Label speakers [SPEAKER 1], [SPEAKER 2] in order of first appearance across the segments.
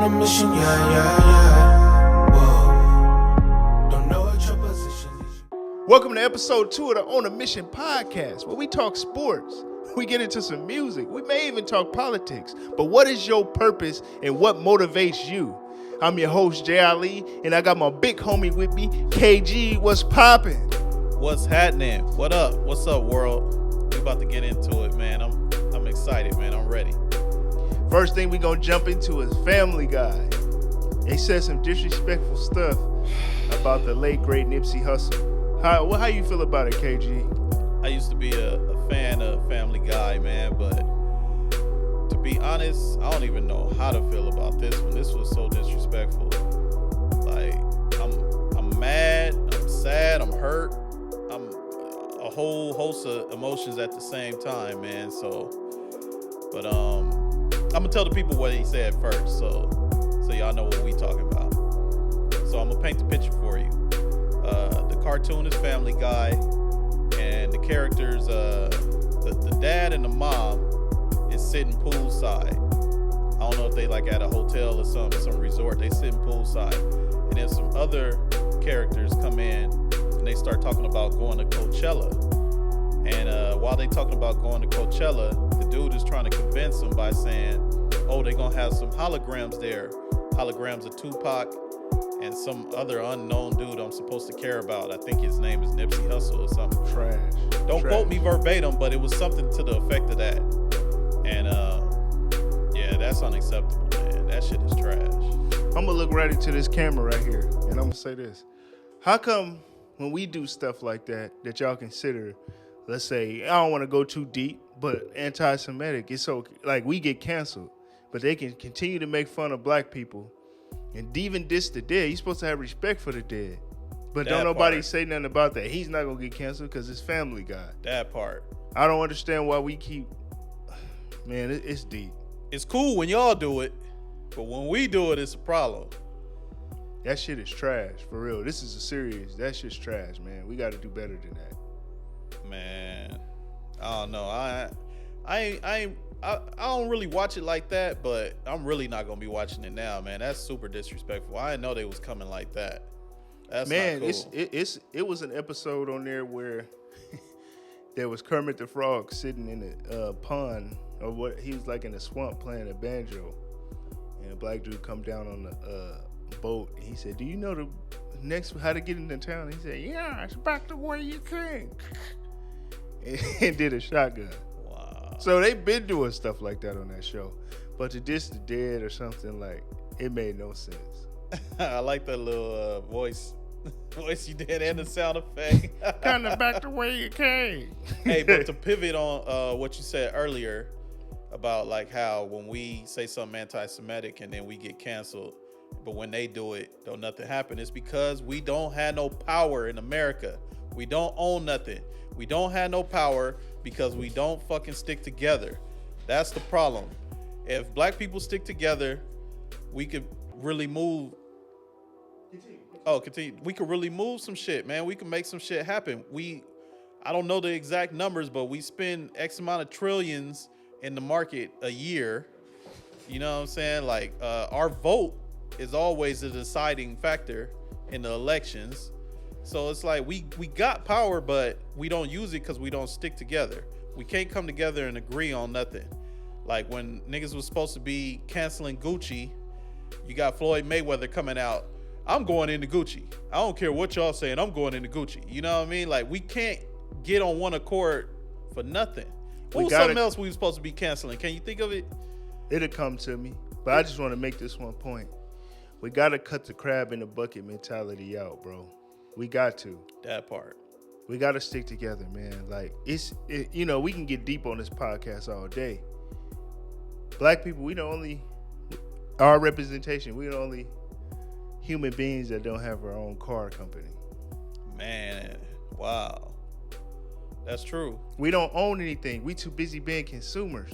[SPEAKER 1] a mission, yeah, yeah, yeah. Whoa. Don't know what your position is.
[SPEAKER 2] Welcome to episode 2 of the On a Mission podcast, where we talk sports, we get into some music, we may even talk politics. But what is your purpose and what motivates you? I'm your host, Jay Ali, and I got my big homie with me, KG. What's poppin'?
[SPEAKER 3] What's happening? What up? What's up, world? We about to get into it, man. I'm excited, man. I'm ready.
[SPEAKER 2] First thing we gonna jump into is Family Guy. They said some disrespectful stuff about the late great Nipsey Hussle. How you feel about it, KG?
[SPEAKER 3] I used to be a fan of Family Guy, man, but to be honest, I don't even know how to feel about this one. This was so disrespectful. Like, I'm mad, I'm sad, I'm hurt. I'm a whole host of emotions at the same time, man. But I'm gonna tell the people what he said first, so y'all know what we talking about. So I'm gonna paint the picture for you. The cartoon is Family Guy, and the characters, the dad and the mom is sitting poolside. I don't know if they like at a hotel or some resort. They sitting poolside, and then some other characters come in and they start talking about going to Coachella. And while they talking about going to Coachella, the dude is trying to convince them by saying, oh, they're gonna have some holograms there. Holograms of Tupac and some other unknown dude I'm supposed to care about. I think his name is Nipsey Hussle or something.
[SPEAKER 2] Trash.
[SPEAKER 3] Don't quote me verbatim, but it was something to the effect of that. And yeah, that's unacceptable, man. That shit is trash.
[SPEAKER 2] I'm gonna look right into this camera right here, and I'm gonna say this. How come when we do stuff like that y'all consider, let's say, I don't want to go too deep, but anti-Semitic, it's so, like, we get canceled, but they can continue to make fun of black people and even diss the dead. You're supposed to have respect for the dead. But don't nobody say nothing about that. He's not going to get canceled because it's Family Guy.
[SPEAKER 3] That part.
[SPEAKER 2] I don't understand why we keep, man, it's deep.
[SPEAKER 3] It's cool when y'all do it, but when we do it, it's a problem.
[SPEAKER 2] That shit is trash, for real. This is a serious, that shit's trash, man. We got to do better than that.
[SPEAKER 3] Man, I don't know. I don't really watch it like that, but I'm really not gonna be watching it now, man. That's super disrespectful. I didn't know they was coming like that. That's
[SPEAKER 2] man,
[SPEAKER 3] not cool.
[SPEAKER 2] it was an episode on there where there was Kermit the Frog sitting in a pond, or what, he was like in a swamp playing a banjo, and a black dude come down on the boat, and he said, "Do you know the next how to get into town?" He said, "Yeah, it's back the way you came." And did a shotgun.
[SPEAKER 3] Wow.
[SPEAKER 2] So they've been doing stuff like that on that show. But to diss the dead or something, like, it made no sense.
[SPEAKER 3] I like that little voice you did and the sound effect.
[SPEAKER 2] Kind of back the way you came.
[SPEAKER 3] Hey, but to pivot on what you said earlier about like how when we say something anti-Semitic and then we get canceled, but when they do it, don't nothing happen. It's because we don't have no power in America. We don't own nothing. We don't have no power because we don't fucking stick together. That's the problem. If black people stick together, we could really move. Continue. We could really move some shit, man. We can make some shit happen. I don't know the exact numbers, but we spend X amount of trillions in the market a year. You know what I'm saying? Like, our vote is always a deciding factor in the elections. So it's like we got power, but we don't use it because we don't stick together. We can't come together and agree on nothing. Like when niggas was supposed to be canceling Gucci, you got Floyd Mayweather coming out, I'm going into Gucci. I don't care what y'all saying, I'm going into Gucci. You know what I mean? Like, we can't get on one accord for nothing. What was something else we were supposed to be canceling? Can you think of it?
[SPEAKER 2] It'll come to me. But I just want to make this one point. We got to cut the crab in the bucket mentality out, bro. We got to.
[SPEAKER 3] That part.
[SPEAKER 2] We got to stick together, man. Like, we can get deep on this podcast all day. Black people, our representation, we the only human beings that don't have our own car company.
[SPEAKER 3] Man, wow. That's true.
[SPEAKER 2] We don't own anything. We too busy being consumers.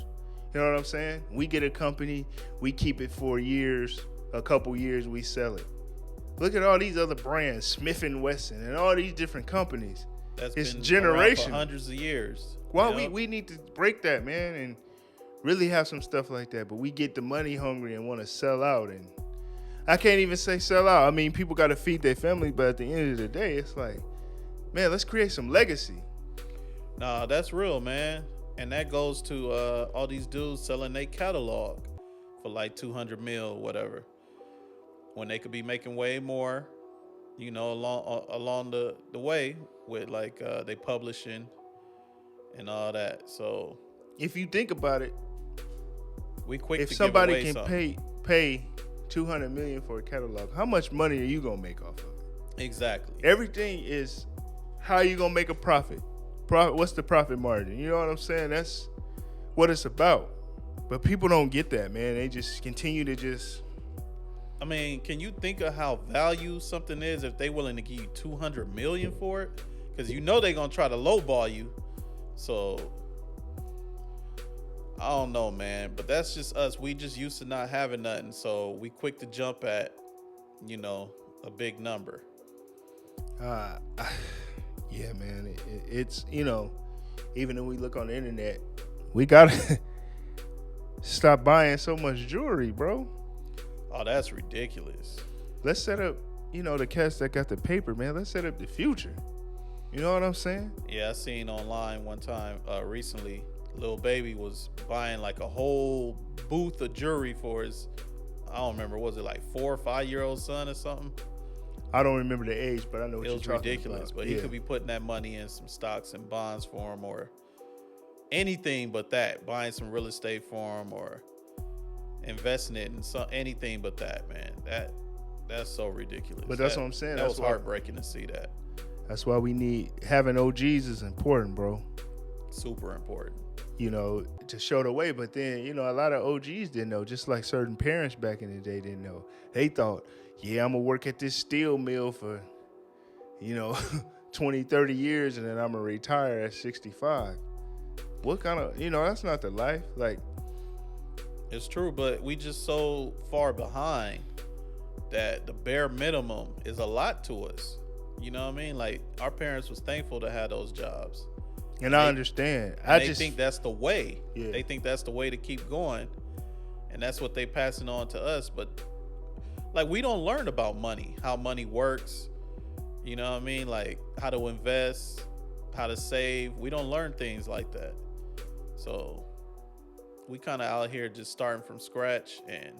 [SPEAKER 2] You know what I'm saying? We get a company, we keep it for years, a couple years, we sell it. Look at all these other brands, Smith & Wesson, and all these different companies.
[SPEAKER 3] It's
[SPEAKER 2] been
[SPEAKER 3] generational for
[SPEAKER 2] generational.
[SPEAKER 3] hundreds of years.
[SPEAKER 2] Well, we need to break that, man, and really have some stuff like that, but we get the money hungry and want to sell out. And I can't even say sell out. I mean, people got to feed their family, but at the end of the day, it's like, man, let's create some legacy.
[SPEAKER 3] Nah, that's real, man. And that goes to all these dudes selling their catalog for like 200 mil, whatever, when they could be making way more, you know, along the way with like they publishing and all that. So
[SPEAKER 2] If you think about it,
[SPEAKER 3] we quick
[SPEAKER 2] if
[SPEAKER 3] to
[SPEAKER 2] somebody
[SPEAKER 3] give away
[SPEAKER 2] can
[SPEAKER 3] something.
[SPEAKER 2] pay 200 million for a catalog, how much money are you gonna make off of it?
[SPEAKER 3] Exactly.
[SPEAKER 2] Everything is how you gonna make a profit. What's the profit margin? You know what I'm saying? That's what it's about. But people don't get that, man. They just continue to just.
[SPEAKER 3] I mean, can you think of how value something is if they willing to give you 200 million for it? Because you know they're gonna try to lowball you. So I don't know, man. But that's just us. We just used to not having nothing, so we quick to jump at, you know, a big number.
[SPEAKER 2] Yeah, man. It's, you know, even when we look on the internet, we gotta stop buying so much jewelry, bro.
[SPEAKER 3] Oh, that's ridiculous.
[SPEAKER 2] Let's set up, you know, the cats that got the paper, man. Let's set up the future. You know what I'm saying?
[SPEAKER 3] Yeah, I seen online one time recently, Lil Baby was buying like a whole booth of jewelry for his, I don't remember, was it like 4 or 5 year old son or something?
[SPEAKER 2] I don't remember the age, but I know what
[SPEAKER 3] It
[SPEAKER 2] you're
[SPEAKER 3] was
[SPEAKER 2] talking
[SPEAKER 3] ridiculous,
[SPEAKER 2] about.
[SPEAKER 3] but he could be putting that money in some stocks and bonds for him, or anything but that, buying some real estate for him, or investing it in anything but that, man. That's so ridiculous.
[SPEAKER 2] But that's what I'm saying.
[SPEAKER 3] That
[SPEAKER 2] That's
[SPEAKER 3] was heartbreaking to see that.
[SPEAKER 2] That's why we need, having OGs is important, bro.
[SPEAKER 3] Super important.
[SPEAKER 2] You know, to show the way. But then, you know, a lot of OGs didn't know, just like certain parents back in the day didn't know. They thought, yeah, I'm going to work at this steel mill for, you know, 20, 30 years, and then I'm going to retire at 65. What kind of, you know, that's not the life. Like,
[SPEAKER 3] it's true, but we just so far behind that the bare minimum is a lot to us. You know what I mean? Like, our parents was thankful to have those jobs.
[SPEAKER 2] and I understand.
[SPEAKER 3] They think that's the way.
[SPEAKER 2] Yeah.
[SPEAKER 3] They think that's the way to keep going. And that's what they passing on to us. But like, we don't learn about money, how money works. You know what I mean? Like, how to invest, how to save. We don't learn things like that. So we kind of out here just starting from scratch and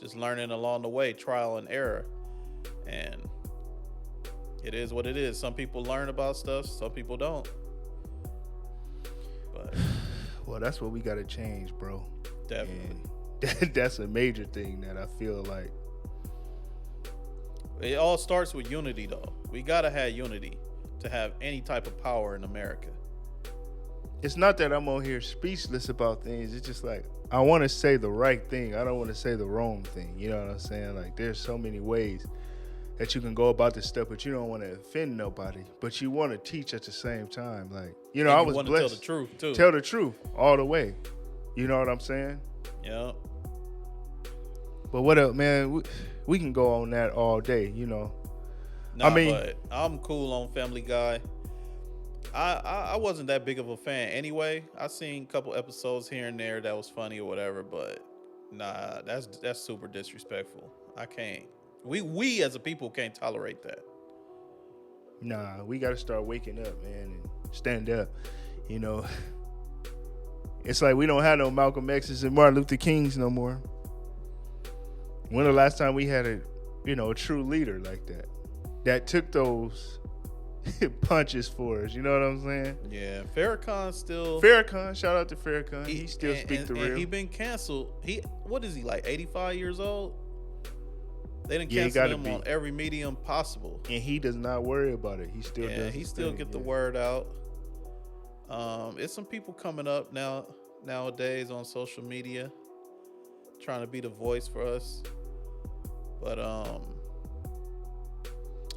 [SPEAKER 3] just learning along the way, trial and error. And it is what it is. Some people learn about stuff, some people don't. But
[SPEAKER 2] well, that's what we got to change, bro.
[SPEAKER 3] definitely.
[SPEAKER 2] And that's a major thing that I feel like.
[SPEAKER 3] It all starts with unity, though. We gotta have unity to have any type of power in America.
[SPEAKER 2] It's not that I'm on here speechless about things. It's just like, I want to say the right thing. I don't want to say the wrong thing. You know what I'm saying? Like, there's so many ways that you can go about this stuff, but you don't want to offend nobody. But you want to teach at the same time. Like, you know,
[SPEAKER 3] And
[SPEAKER 2] I
[SPEAKER 3] you
[SPEAKER 2] was
[SPEAKER 3] wanna
[SPEAKER 2] blessed.
[SPEAKER 3] tell the truth too.
[SPEAKER 2] Tell the truth all the way. You know what I'm saying?
[SPEAKER 3] Yeah.
[SPEAKER 2] But what up, man? We can go on that all day, you know.
[SPEAKER 3] Nah,
[SPEAKER 2] I mean-
[SPEAKER 3] but I'm cool on Family Guy. I wasn't that big of a fan anyway. I seen a couple episodes here and there that was funny or whatever, but nah, that's super disrespectful. I can't. We as a people can't tolerate that.
[SPEAKER 2] Nah, we got to start waking up, man, and stand up. You know, it's like we don't have no Malcolm X's and Martin Luther Kings no more. When the last time we had a true leader like that took those punches for us? You know what I'm saying?
[SPEAKER 3] Yeah, Farrakhan still.
[SPEAKER 2] Farrakhan, shout out to Farrakhan. He still speak the
[SPEAKER 3] and
[SPEAKER 2] real.
[SPEAKER 3] he been canceled. What is he, like 85 years old? They didn't
[SPEAKER 2] Yeah, he
[SPEAKER 3] cancel
[SPEAKER 2] gotta
[SPEAKER 3] him
[SPEAKER 2] be.
[SPEAKER 3] on every medium possible.
[SPEAKER 2] And he does not worry about it. He still does.
[SPEAKER 3] He
[SPEAKER 2] his
[SPEAKER 3] still
[SPEAKER 2] thing,
[SPEAKER 3] get the
[SPEAKER 2] yeah.
[SPEAKER 3] word out. It's some people coming up nowadays on social media trying to be the voice for us. But I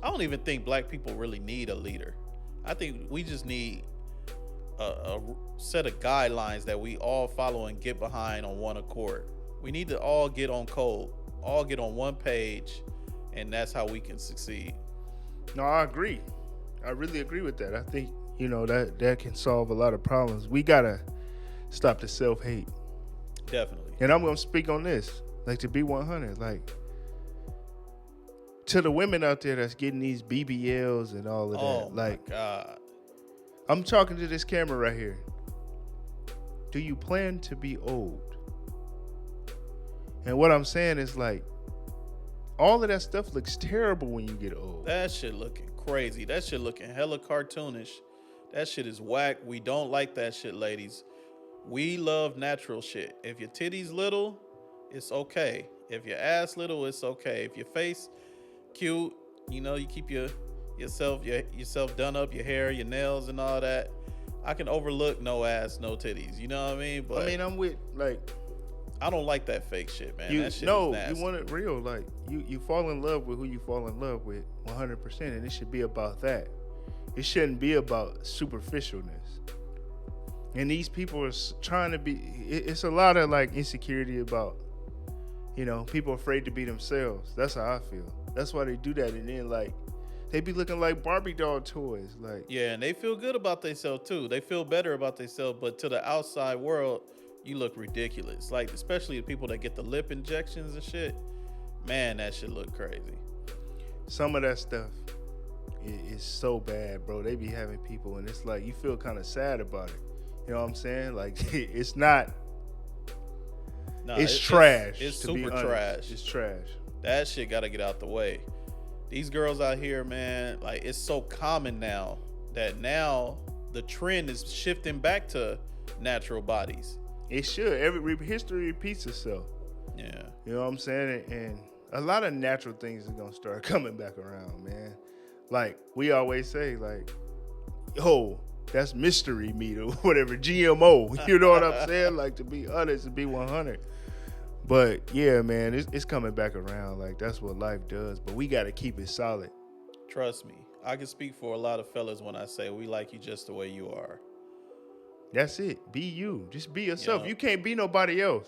[SPEAKER 3] don't even think black people really need a leader. I think we just need a set of guidelines that we all follow and get behind on one accord. We need to all get on code, all get on one page, and that's how we can succeed.
[SPEAKER 2] No, I agree. I really agree with that. I think, that can solve a lot of problems. We got to stop the self-hate.
[SPEAKER 3] Definitely.
[SPEAKER 2] And I'm gonna speak on this, like, to be 100, like, to the women out there that's getting these BBLs and all of
[SPEAKER 3] Oh
[SPEAKER 2] that.
[SPEAKER 3] my
[SPEAKER 2] Like,
[SPEAKER 3] God.
[SPEAKER 2] I'm talking to this camera right here. Do you plan to be old? And what I'm saying is, like, all of that stuff looks terrible when you get old.
[SPEAKER 3] That shit looking crazy. That shit looking hella cartoonish. That shit is whack. We don't like that shit, ladies. We love natural shit. If your titties little, it's okay. If your ass little, it's okay. If your face cute, you know, you keep yourself done up, your hair, your nails, and all that. I can overlook no ass, no titties. You know what I mean? But
[SPEAKER 2] I mean, I'm with, like,
[SPEAKER 3] I don't like that fake shit, man.
[SPEAKER 2] you
[SPEAKER 3] That shit
[SPEAKER 2] no,
[SPEAKER 3] is nasty.
[SPEAKER 2] you want it real. Like, you fall in love with who you fall in love with 100%, and it should be about that. It shouldn't be about superficialness. And these people are trying to be. It's a lot of, like, insecurity about, you know, people afraid to be themselves. That's how I feel. That's why they do that, and then, like, they be looking like Barbie doll toys. Like,
[SPEAKER 3] Yeah, and they feel good about themselves too. They feel better about themselves, but to the outside world, you look ridiculous. Like, especially the people that get the lip injections and shit. Man, that shit look crazy.
[SPEAKER 2] some of that stuff is so bad, bro. They be having people, and it's like you feel kind of sad about it. You know what I'm saying? Like, it's not.
[SPEAKER 3] Nah,
[SPEAKER 2] It's trash.
[SPEAKER 3] It's
[SPEAKER 2] to be
[SPEAKER 3] super
[SPEAKER 2] honest.
[SPEAKER 3] trash.
[SPEAKER 2] It's trash.
[SPEAKER 3] That shit got to get out the way. These girls out here, man, like, it's so common now that now the trend is shifting back to natural bodies.
[SPEAKER 2] It should. History repeats itself.
[SPEAKER 3] Yeah.
[SPEAKER 2] You know what I'm saying? And a lot of natural things are gonna start coming back around, man. Like we always say, like, oh, that's mystery meat or whatever, GMO. You know what I'm saying? Like, to be honest, to be 100. But yeah, man, it's coming back around. Like, that's what life does. But we gotta keep it solid.
[SPEAKER 3] Trust me. I can speak for a lot of fellas when I say we like you just the way you are.
[SPEAKER 2] That's it. Be you. Just be yourself.
[SPEAKER 3] Yeah.
[SPEAKER 2] You can't be nobody else.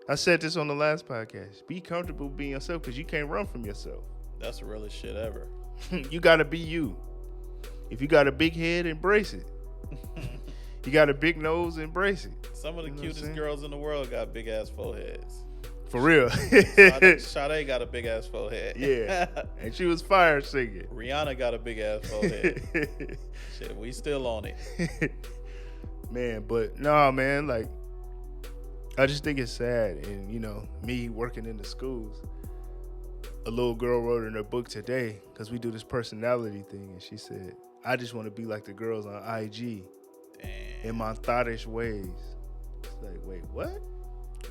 [SPEAKER 2] I said this on the last podcast. Be comfortable being yourself because you can't run from yourself.
[SPEAKER 3] That's the realest shit ever.
[SPEAKER 2] You got to be you. If you got a big head, embrace it. You got a big nose, embrace it.
[SPEAKER 3] Some of the
[SPEAKER 2] You know what I'm
[SPEAKER 3] cutest
[SPEAKER 2] saying?
[SPEAKER 3] girls in the world got big ass foreheads.
[SPEAKER 2] For real.
[SPEAKER 3] Sade got a big ass forehead.
[SPEAKER 2] Yeah. And she was fire singing.
[SPEAKER 3] Rihanna got a big ass forehead. Shit, we still on it.
[SPEAKER 2] Man, but nah, man, like, I just think it's sad. And, you know, me working in the schools, a little girl wrote in her book today, because we do this personality thing, and she said, I just want to be like the girls on IG in my thottish ways. It's like, wait, what?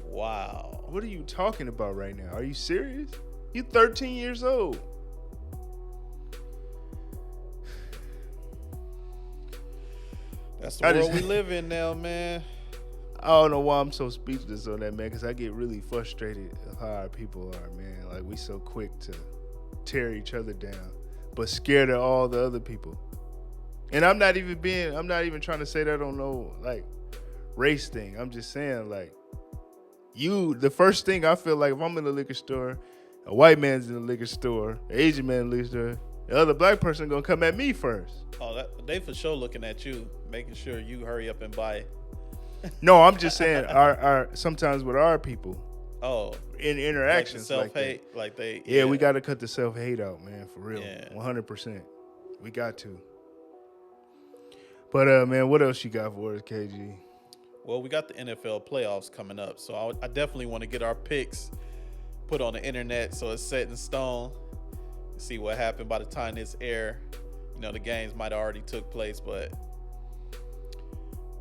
[SPEAKER 3] Wow.
[SPEAKER 2] What are you talking about right now? Are you serious? You 13 years old.
[SPEAKER 3] That's the world we live in now, man.
[SPEAKER 2] I don't know why I'm so speechless on that, man, because I get really frustrated of how our people are, man. Like, we so quick to tear each other down, but scared of all the other people. And I'm not even trying to say that on no, like, race thing. I'm just saying, like, the first thing I feel like if I'm in the liquor store, a white man's in the liquor store, an Asian man in the liquor store, the other black person gonna come at me first.
[SPEAKER 3] Oh, they for sure looking at you, making sure you hurry up and buy it.
[SPEAKER 2] No, I'm just saying our sometimes with our people
[SPEAKER 3] Oh,
[SPEAKER 2] in interactions
[SPEAKER 3] like
[SPEAKER 2] like
[SPEAKER 3] the self-hate, like they.
[SPEAKER 2] Yeah, we got to cut the self-hate out, man, for real.
[SPEAKER 3] Yeah.
[SPEAKER 2] 100%. We got to. But, man, what else you got for us, KG?
[SPEAKER 3] Well, we got the NFL playoffs coming up, so I definitely want to get our picks put on the internet so it's set in stone. See what happened by the time this air. You know, the games might have already took place, but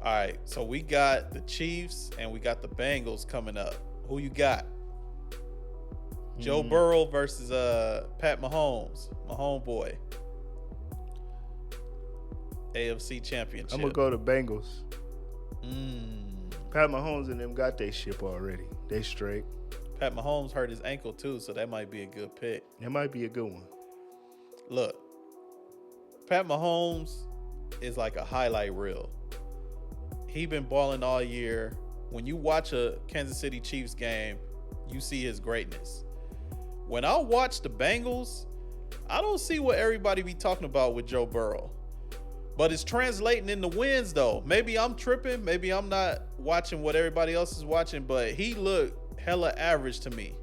[SPEAKER 3] all right. So we got the Chiefs and we got the Bengals coming up. Who you got? Joe Burrow versus Pat Mahomes, my homeboy. AFC Championship.
[SPEAKER 2] I'm going to go to Bengals.
[SPEAKER 3] Mm.
[SPEAKER 2] Pat Mahomes and them got their ship already. They straight.
[SPEAKER 3] Pat Mahomes hurt his ankle too, so that might be a good pick.
[SPEAKER 2] That might be a good one.
[SPEAKER 3] Look, Pat Mahomes is like a highlight reel. He been balling all year. When you watch a Kansas City Chiefs game, you see his greatness. When I watch the Bengals, I don't see what everybody be talking about with Joe Burrow. But it's translating into wins, though. Maybe I'm tripping. Maybe I'm not watching what everybody else is watching, but he looked hella average to me.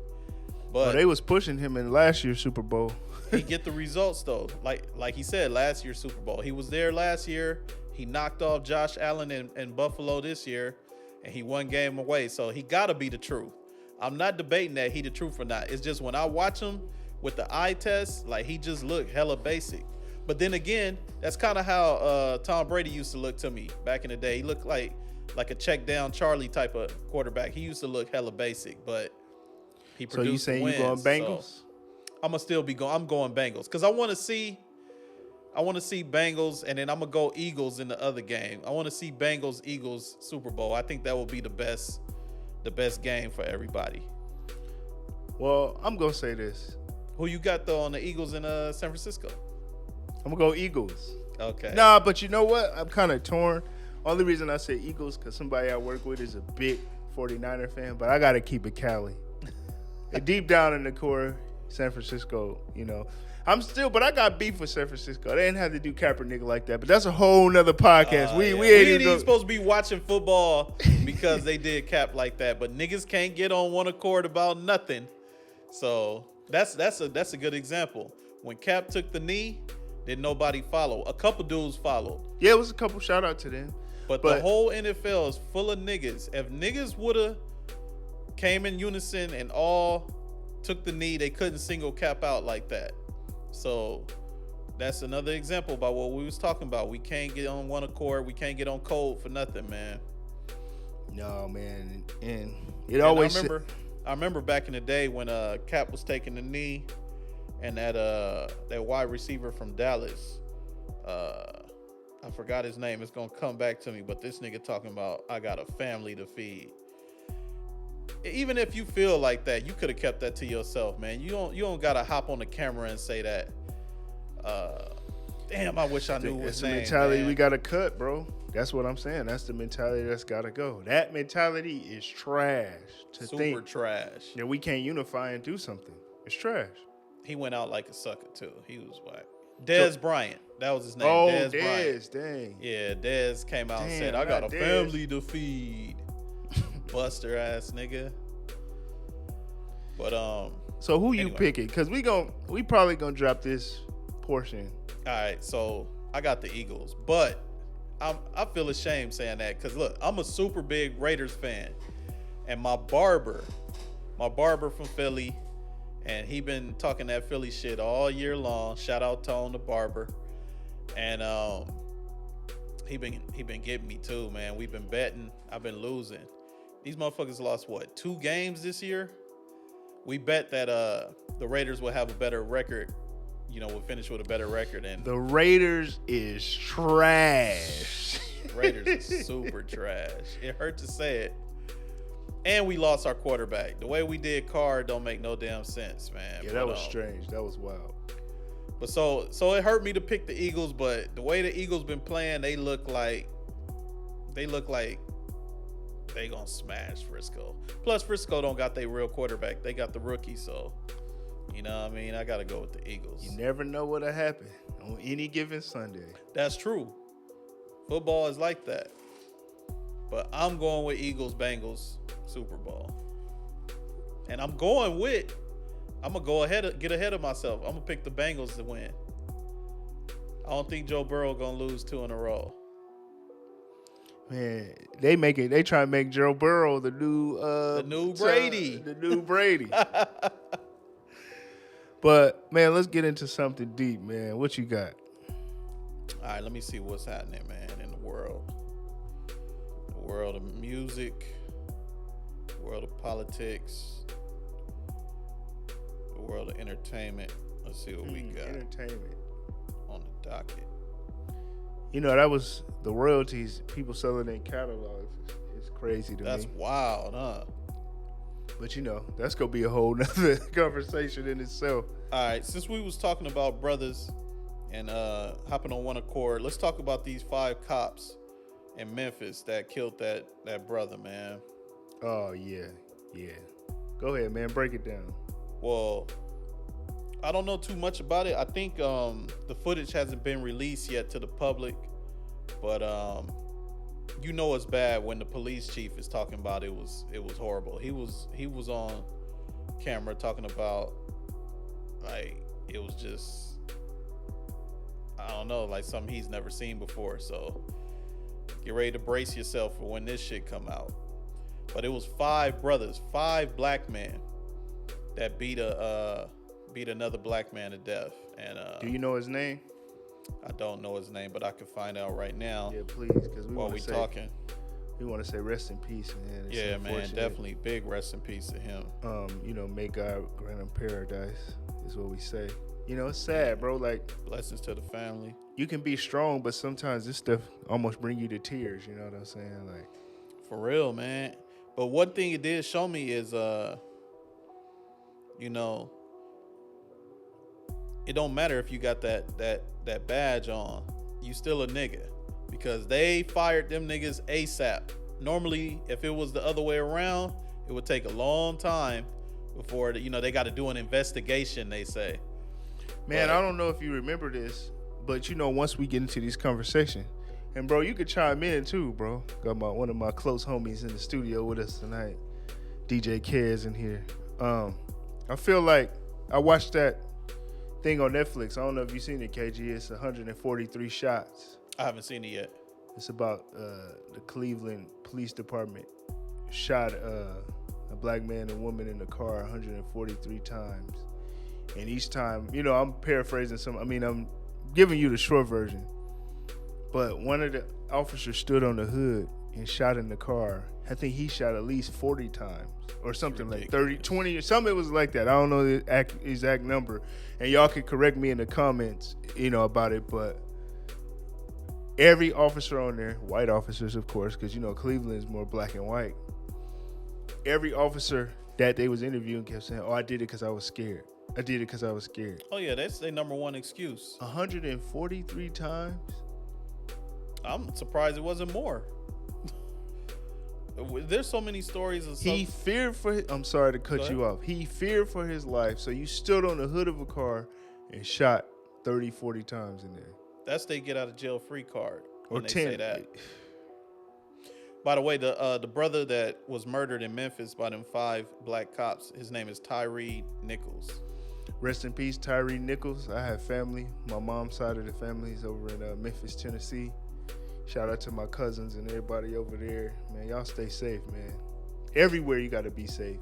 [SPEAKER 3] But
[SPEAKER 2] they was pushing him in last year's Super Bowl.
[SPEAKER 3] he get the results, though. Like he said, last year's Super Bowl. He was there last year. He knocked off Josh Allen in Buffalo this year, and he won game away. So he got to be the truth. I'm not debating that he the truth or not. It's just when I watch him with the eye test, like he just looked hella basic. But then again, that's kind of how Tom Brady used to look to me back in the day. He looked like a check down Charlie type of quarterback. He used to look hella basic, but he produced
[SPEAKER 2] So you saying
[SPEAKER 3] wins,
[SPEAKER 2] you going Bengals?
[SPEAKER 3] So I'm gonna still be going. I'm going Bengals because I want to see Bengals, and then I'm gonna go Eagles in the other game. I want to see Bengals Eagles Super Bowl. I think that will be the best game for everybody.
[SPEAKER 2] Well, I'm gonna say this.
[SPEAKER 3] Who you got though on the Eagles in San Francisco?
[SPEAKER 2] I'm gonna go Eagles.
[SPEAKER 3] Okay.
[SPEAKER 2] Nah, but you know what? I'm kind of torn. Only reason I say Eagles because somebody I work with is a big 49er fan, but I gotta keep it Cali. And deep down in the core, San Francisco, you know. But I got beef with San Francisco. They didn't have to do Kaepernick like that, but that's a whole nother podcast. We ain't even
[SPEAKER 3] supposed to be watching football because they did Cap like that, but niggas can't get on one accord about nothing. So that's a good example. When Cap took the knee, did nobody follow? A couple dudes followed.
[SPEAKER 2] Yeah, it was a couple shout out to them.
[SPEAKER 3] But the whole NFL is full of niggas. If niggas woulda came in unison and all took the knee, they couldn't single Cap out like that. So that's another example about what we was talking about. We can't get on one accord. We can't get on code for nothing, man.
[SPEAKER 2] No, man. And always.
[SPEAKER 3] I remember back in the day when Cap was taking the knee, and that wide receiver from Dallas, I forgot his name. It's gonna come back to me. But this nigga talking about I got a family to feed. Even if you feel like that, you could have kept that to yourself, man. You don't gotta hop on the camera and say that. Damn, I wish I knew his name.
[SPEAKER 2] That's the mentality
[SPEAKER 3] man.
[SPEAKER 2] we gotta cut, bro. That's what I'm saying. That's the mentality that's gotta go. That mentality is trash.
[SPEAKER 3] Super trash.
[SPEAKER 2] That we can't unify and do something. It's trash.
[SPEAKER 3] He went out like a sucker too. He was whack. Dez Bryant, that was his name.
[SPEAKER 2] Oh,
[SPEAKER 3] Dez Bryant.
[SPEAKER 2] Dang.
[SPEAKER 3] Yeah, Dez came out and said, "I got a family to feed." Buster ass nigga. But
[SPEAKER 2] So who you picking? Because we probably gonna drop this portion.
[SPEAKER 3] All right, so I got the Eagles, but I feel ashamed saying that because look, I'm a super big Raiders fan, and my barber from Philly, and he been talking that Philly shit all year long. Shout out Tone the barber, and he been getting me too, man. We've been betting. I've been losing. These motherfuckers lost, 2 games this year? We bet that the Raiders will have a better record. Will finish with a better record. And
[SPEAKER 2] the Raiders is trash.
[SPEAKER 3] Raiders is super trash. It hurt to say it. And we lost our quarterback. The way we did Carr don't make no damn sense, man.
[SPEAKER 2] Yeah, that was strange. That was wild.
[SPEAKER 3] But so it hurt me to pick the Eagles, but the way the Eagles been playing, they look like they gonna smash Frisco. Plus Frisco don't got their real quarterback. They got the rookie, so you know what I mean? I gotta go with the Eagles.
[SPEAKER 2] You never know what'll happen on any given Sunday.
[SPEAKER 3] That's true. Football is like that. But I'm going with Eagles Bengals Super Bowl. And I'm gonna get ahead of myself. I'm gonna pick the Bengals to win. I don't think Joe Burrow gonna lose 2 in a row.
[SPEAKER 2] Man, they try to make Joe Burrow the new
[SPEAKER 3] Brady.
[SPEAKER 2] The new Brady. But man, let's get into something deep, man. What you got?
[SPEAKER 3] All right, let me see what's happening, man, in the world. The world of music, the world of politics, the world of entertainment. Let's see what we got.
[SPEAKER 2] Entertainment
[SPEAKER 3] on the docket.
[SPEAKER 2] That was the royalties, people selling their catalogs. It's crazy to me.
[SPEAKER 3] That's wild, huh?
[SPEAKER 2] But that's gonna be a whole nother conversation in itself.
[SPEAKER 3] All right, since we was talking about brothers and hopping on one accord, let's talk about these 5 cops in Memphis that killed that brother, man.
[SPEAKER 2] Oh yeah. Go ahead, man. Break it down.
[SPEAKER 3] Well, I don't know too much about it. I think the footage hasn't been released yet to the public. But you know it's bad when the police chief is talking about it was horrible. He was on camera talking about like it was just, I don't know, like something he's never seen before. So get ready to brace yourself for when this shit come out. But it was 5 brothers, 5 black men that beat another black man to death. And
[SPEAKER 2] Do you know his name?
[SPEAKER 3] I don't know his name, but I can find out right now.
[SPEAKER 2] Yeah, please, because
[SPEAKER 3] while we talking.
[SPEAKER 2] We want to say rest in peace, man. It's
[SPEAKER 3] yeah, man, definitely big rest in peace to him.
[SPEAKER 2] May God grant him paradise is what we say. It's sad, bro. Like,
[SPEAKER 3] blessings to the family.
[SPEAKER 2] You can be strong, but sometimes this stuff almost bring you to tears. You know what I'm saying? Like,
[SPEAKER 3] for real, man. But one thing it did show me is, it don't matter if you got that badge on, you still a nigga, because they fired them niggas ASAP. Normally, if it was the other way around, it would take a long time before they got to do an investigation. They say,
[SPEAKER 2] man, I don't know if you remember this, but once we get into these conversations, and bro, you could chime in too, bro. Got one of my close homies in the studio with us tonight, DJ Kez in here. I feel like I watched that thing on Netflix. I don't know if you've seen it, KG. It's 143 shots.
[SPEAKER 3] I haven't seen it yet.
[SPEAKER 2] It's about the Cleveland Police Department shot a black man and woman in the car 143 times. And each time, I'm paraphrasing I'm giving you the short version. But one of the officers stood on the hood and shot in the car. I think he shot at least 40 times or something, like 30, 20 or something. It was like that. I don't know the exact number. And y'all can correct me in the comments, about it. But every officer on there, white officers, of course, because, Cleveland is more black and white. Every officer that they was interviewing kept saying, I did it because I was scared. I did it because I was scared.
[SPEAKER 3] Oh, yeah, that's their number one excuse.
[SPEAKER 2] 143 times?
[SPEAKER 3] I'm surprised it wasn't more. There's so many stories of
[SPEAKER 2] he feared for I'm sorry to cut you off. He feared for his life, so you stood on the hood of a car and shot 30, 40 times in there.
[SPEAKER 3] That's they get out of jail free card when
[SPEAKER 2] or
[SPEAKER 3] they
[SPEAKER 2] 10.
[SPEAKER 3] Say that. By the way, the brother that was murdered in Memphis by them 5 black cops, his name is Tyree Nichols.
[SPEAKER 2] Rest in peace, Tyree Nichols. I have family. My mom's side of the family is over in Memphis, Tennessee. Shout out to my cousins and everybody over there. Man, y'all stay safe, man. Everywhere you got to be safe,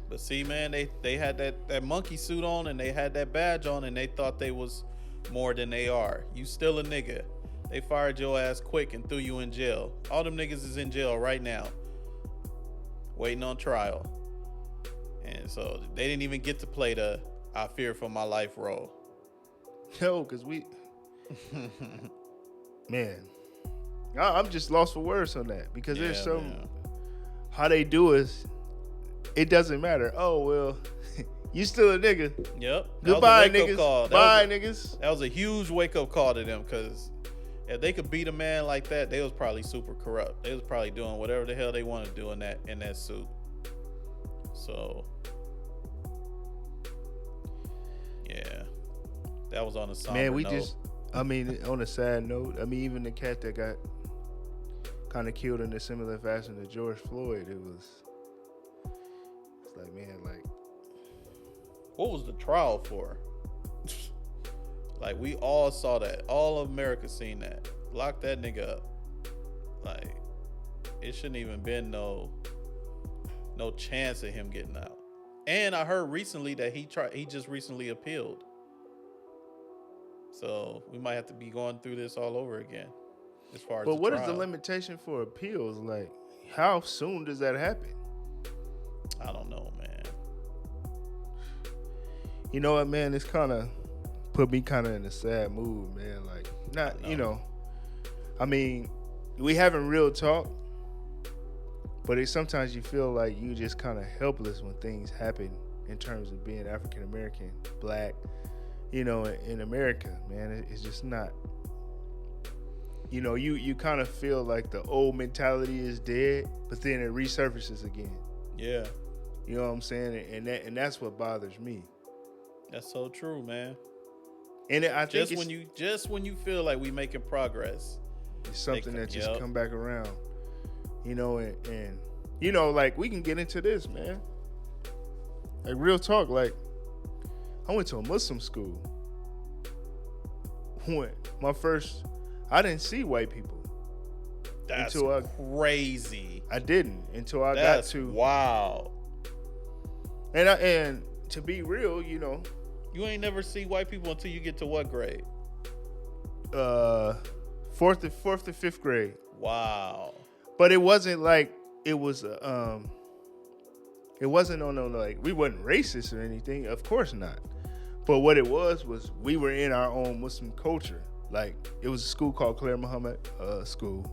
[SPEAKER 3] But see, man, they had that monkey suit on and they had that badge on and they thought they was more than they are. You still a nigga. They fired your ass quick and threw you in jail. All them niggas is in jail right now, waiting on trial. And so they didn't even get to play the I fear for my life role.
[SPEAKER 2] Yo, because man, I'm just lost for words on that, because there's some, how they do is, it doesn't matter. Oh, well, you still a nigga.
[SPEAKER 3] Yep.
[SPEAKER 2] Goodbye, niggas. Bye, niggas.
[SPEAKER 3] That was a huge wake-up call to them, because if they could beat a man like that, they was probably super corrupt. They was probably doing whatever the hell they want to do in that suit. So, yeah, that was on a somber note.
[SPEAKER 2] On a sad note, even the cat that got kind of killed in a similar fashion to George Floyd, it's like, man, like,
[SPEAKER 3] what was the trial for? Like, we all saw that. All of America seen that. Lock that nigga up. Like, it shouldn't even been no chance of him getting out. And I heard recently that he just recently appealed. So we might have to be going through this all over again, as far as.
[SPEAKER 2] But what is the limitation for appeals? Like, how soon does that happen?
[SPEAKER 3] I don't know, man.
[SPEAKER 2] You know what, man? It's kind of put me kind of in a sad mood, man. Like, we having real talk, but sometimes you feel like you just kind of helpless when things happen in terms of being African American, black. In America, man, it's just not, you kind of feel like the old mentality is dead, but then it resurfaces again.
[SPEAKER 3] Yeah.
[SPEAKER 2] You know what I'm saying? And that's what bothers me.
[SPEAKER 3] That's so true, man.
[SPEAKER 2] And I think
[SPEAKER 3] Just when you feel like we making progress,
[SPEAKER 2] it's something that just
[SPEAKER 3] Yep.
[SPEAKER 2] come back around, and like we can get into this, man. Like real talk, like I went to a Muslim school. I didn't see white people.
[SPEAKER 3] that's
[SPEAKER 2] Until
[SPEAKER 3] crazy.
[SPEAKER 2] I didn't until I
[SPEAKER 3] That's
[SPEAKER 2] got to,
[SPEAKER 3] wow.
[SPEAKER 2] and to be real,
[SPEAKER 3] You ain't never see white people until you get to what grade?
[SPEAKER 2] fourth to fifth grade.
[SPEAKER 3] Wow.
[SPEAKER 2] But it wasn't like it was. It wasn't on no like we wasn't racist or anything. Of course not. But what it was we were in our own Muslim culture. Like it was a school called Claire Muhammad School,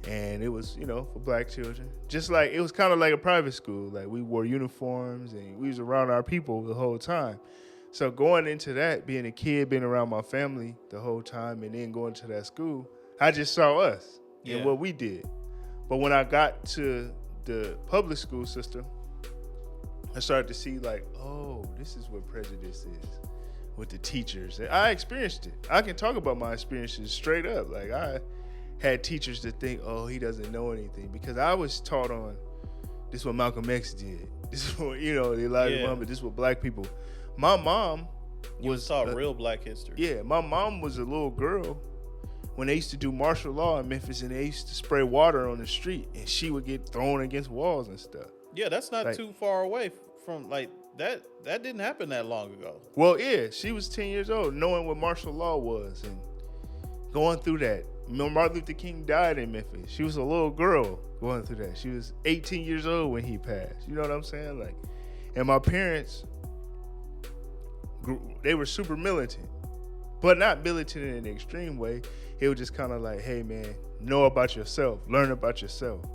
[SPEAKER 2] and it was for black children. Just like it was kind of like a private school. Like we wore uniforms and we was around our people the whole time. So going into that, being a kid, being around my family the whole time, and then going to that school, I just saw us and what we did. But when I got to the public school system, I started to see like, oh, this is what prejudice is with the teachers. And I experienced it. I can talk about my experiences straight up. Like I had teachers that think, oh, he doesn't know anything, because I was taught on this is what Malcolm X did. This is what, the Elijah Muhammad, this is what black people. My mom was
[SPEAKER 3] taught real black history.
[SPEAKER 2] Yeah, my mom was a little girl when they used to do martial law in Memphis, and they used to spray water on the street, and she would get thrown against walls and stuff.
[SPEAKER 3] Yeah, that's not too far away from like that. That didn't happen that long ago.
[SPEAKER 2] Well, yeah, she was 10 years old, knowing what martial law was and going through that. Martin Luther King died in Memphis. She was a little girl going through that. She was 18 years old when he passed. You know what I'm saying? Like, and my parents, they were super militant, but not militant in an extreme way. It was just kind of like, hey man, know about yourself, learn about yourself.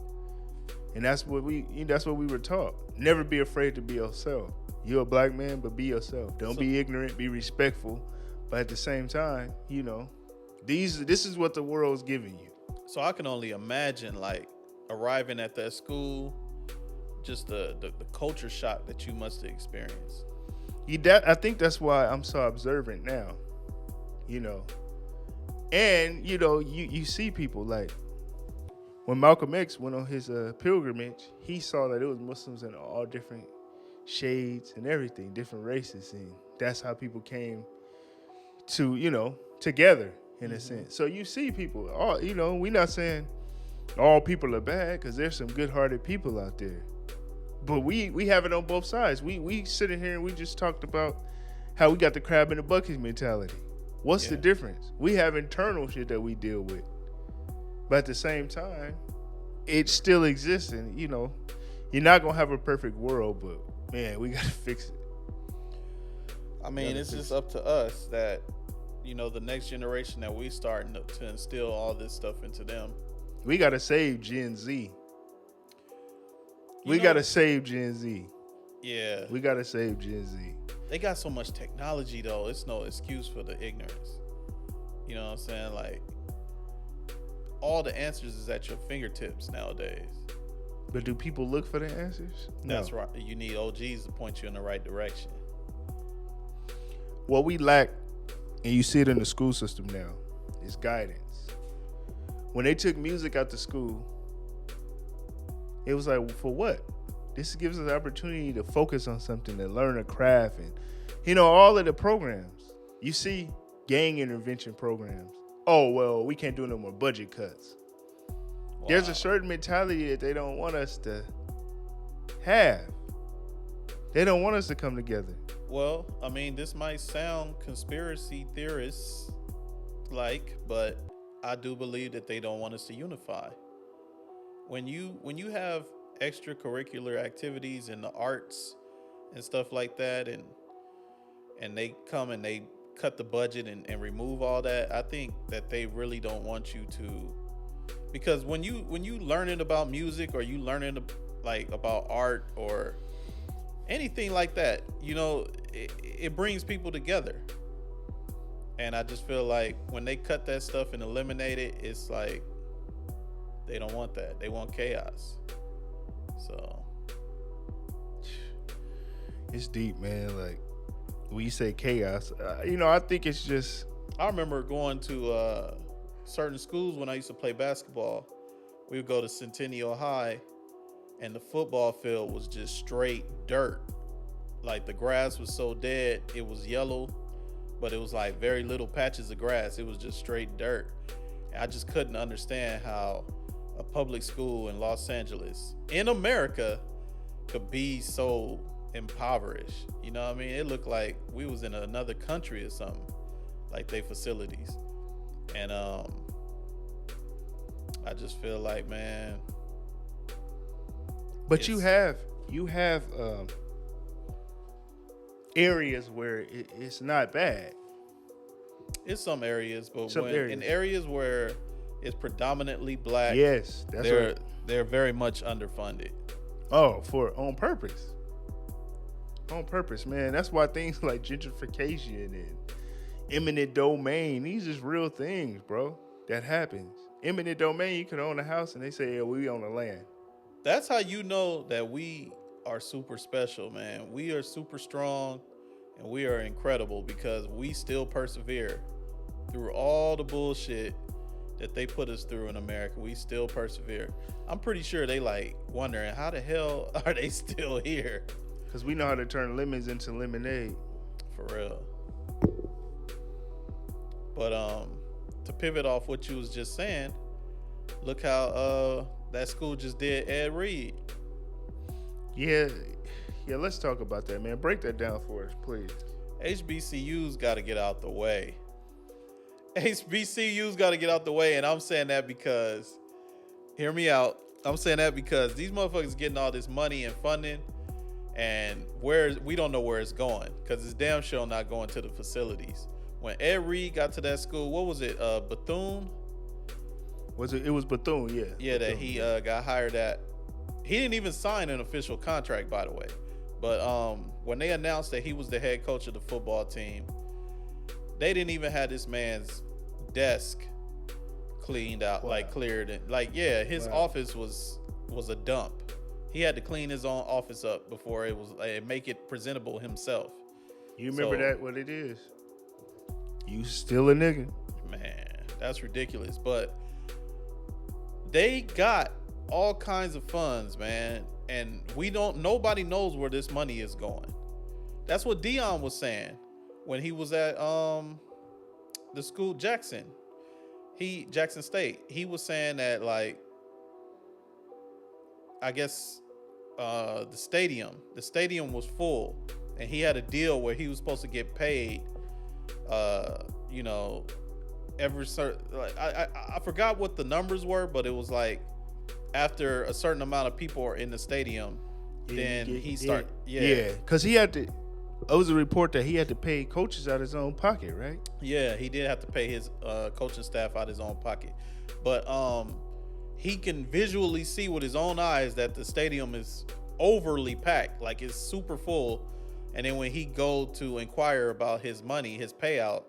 [SPEAKER 2] And that's what we were taught. Never be afraid to be yourself. You're a black man, but be yourself. Don't be ignorant, be respectful. But at the same time, this is what the world's giving you.
[SPEAKER 3] So I can only imagine like arriving at that school, just the culture shock that you must have experienced.
[SPEAKER 2] I think that's why I'm so observant now. And you see people like when Malcolm X went on his pilgrimage, he saw that it was Muslims in all different shades and everything, different races, and that's how people came to together in a sense. So you see people, we're not saying all people are bad, because there's some good-hearted people out there, but we have it on both sides. We sit in here and we just talked about how we got the crab in the bucket mentality. What's the difference? We have internal shit that we deal with, but at the same time, it still exists, and you're not gonna have a perfect world, but man, we gotta fix it.
[SPEAKER 3] I mean, it's just up to us that the next generation that we starting to instill all this stuff into them.
[SPEAKER 2] We gotta save Gen Z. We gotta save Gen Z.
[SPEAKER 3] Yeah,
[SPEAKER 2] we gotta save Gen Z.
[SPEAKER 3] They got so much technology though. It's no excuse for the ignorance. You know what I'm saying? Like, all the answers is at your fingertips nowadays.
[SPEAKER 2] But do people look for the answers? No.
[SPEAKER 3] That's right. You need OGs to point you in the right direction.
[SPEAKER 2] What we lack, and you see it in the school system now, is guidance. When they took music out to school, it was like, for what? This gives us the opportunity to focus on something, to learn a craft, and all of the programs. You see gang intervention programs. Oh, well, we can't do no more budget cuts. Wow. There's a certain mentality that they don't want us to have. They don't want us to come together.
[SPEAKER 3] Well, I mean, this might sound conspiracy theorists like, but I do believe that they don't want us to unify. When you have extracurricular activities in the arts and stuff like that, and they come and they cut the budget and remove all that, I think that they really don't want you to, because when you learning about music, or you learning like about art or anything like that, it brings people together. And I just feel like when they cut that stuff and eliminate it, it's like they don't want that. They want chaos. So
[SPEAKER 2] it's deep, man. Like, when you say chaos, I think it's just
[SPEAKER 3] I remember going to certain schools when I used to play basketball. We would go to Centennial High, and the football field was just straight dirt. Like the grass was so dead, it was yellow, but it was like very little patches of grass. It was just straight dirt. And I just couldn't understand how a public school in Los Angeles, in America, could be so impoverished. You know what I mean? It looked like we was in another country or something, like they facilities. And I just feel like, man.
[SPEAKER 2] But you have areas where it's not bad.
[SPEAKER 3] It's some areas, but
[SPEAKER 2] areas.
[SPEAKER 3] In areas where it's predominantly black,
[SPEAKER 2] Yes,
[SPEAKER 3] they're very much underfunded.
[SPEAKER 2] Oh, on purpose. On purpose, man. That's why things like gentrification and eminent domain, these is real things, bro. That happens. Eminent domain, you can own a house and they say, yeah, we own the land.
[SPEAKER 3] That's how you know that we are super special, man. We are super strong and we are incredible because we still persevere through all the bullshit that they put us through in America. We still persevere. I'm pretty sure they like wondering how the hell are they still here?
[SPEAKER 2] Because we know how to turn lemons into lemonade.
[SPEAKER 3] For real. But to pivot off what you was just saying, look how that school just did Ed Reed.
[SPEAKER 2] Yeah, let's talk about that, man. Break that down for us, please.
[SPEAKER 3] HBCUs got to get out the way. HBCUs got to get out the way, and I'm saying that because, hear me out, I'm saying that because these motherfuckers getting all this money and funding, and we don't know where it's going, because it's damn sure not going to the facilities. When Ed Reed got to that school, what was it, Bethune?
[SPEAKER 2] It was Bethune, yeah.
[SPEAKER 3] Yeah,
[SPEAKER 2] Bethune.
[SPEAKER 3] that he got hired at. He didn't even sign an official contract, by the way. But when they announced that he was the head coach of the football team, they didn't even have this man's desk cleaned out,
[SPEAKER 2] Wow.
[SPEAKER 3] like cleared. His
[SPEAKER 2] Wow.
[SPEAKER 3] office was a dump. He had to clean his own office up before it was make it presentable himself.
[SPEAKER 2] You remember that, what it is? You still a nigga.
[SPEAKER 3] Man, that's ridiculous. But they got all kinds of funds, man, and nobody knows where this money is going. That's what Dion was saying when he was at the school Jackson State. He was saying that, like, I guess the stadium was full, and he had a deal where he was supposed to get paid every certain, like, I forgot what the numbers were, but it was like after a certain amount of people are in the stadium, then he start.
[SPEAKER 2] Yeah, because he had to. It was a report that he had to pay coaches out of his own pocket, right?
[SPEAKER 3] Yeah, he did have to pay his coaching staff out of his own pocket, but he can visually see with his own eyes that the stadium is overly packed, like it's super full. And then when he go to inquire about his money, his payout,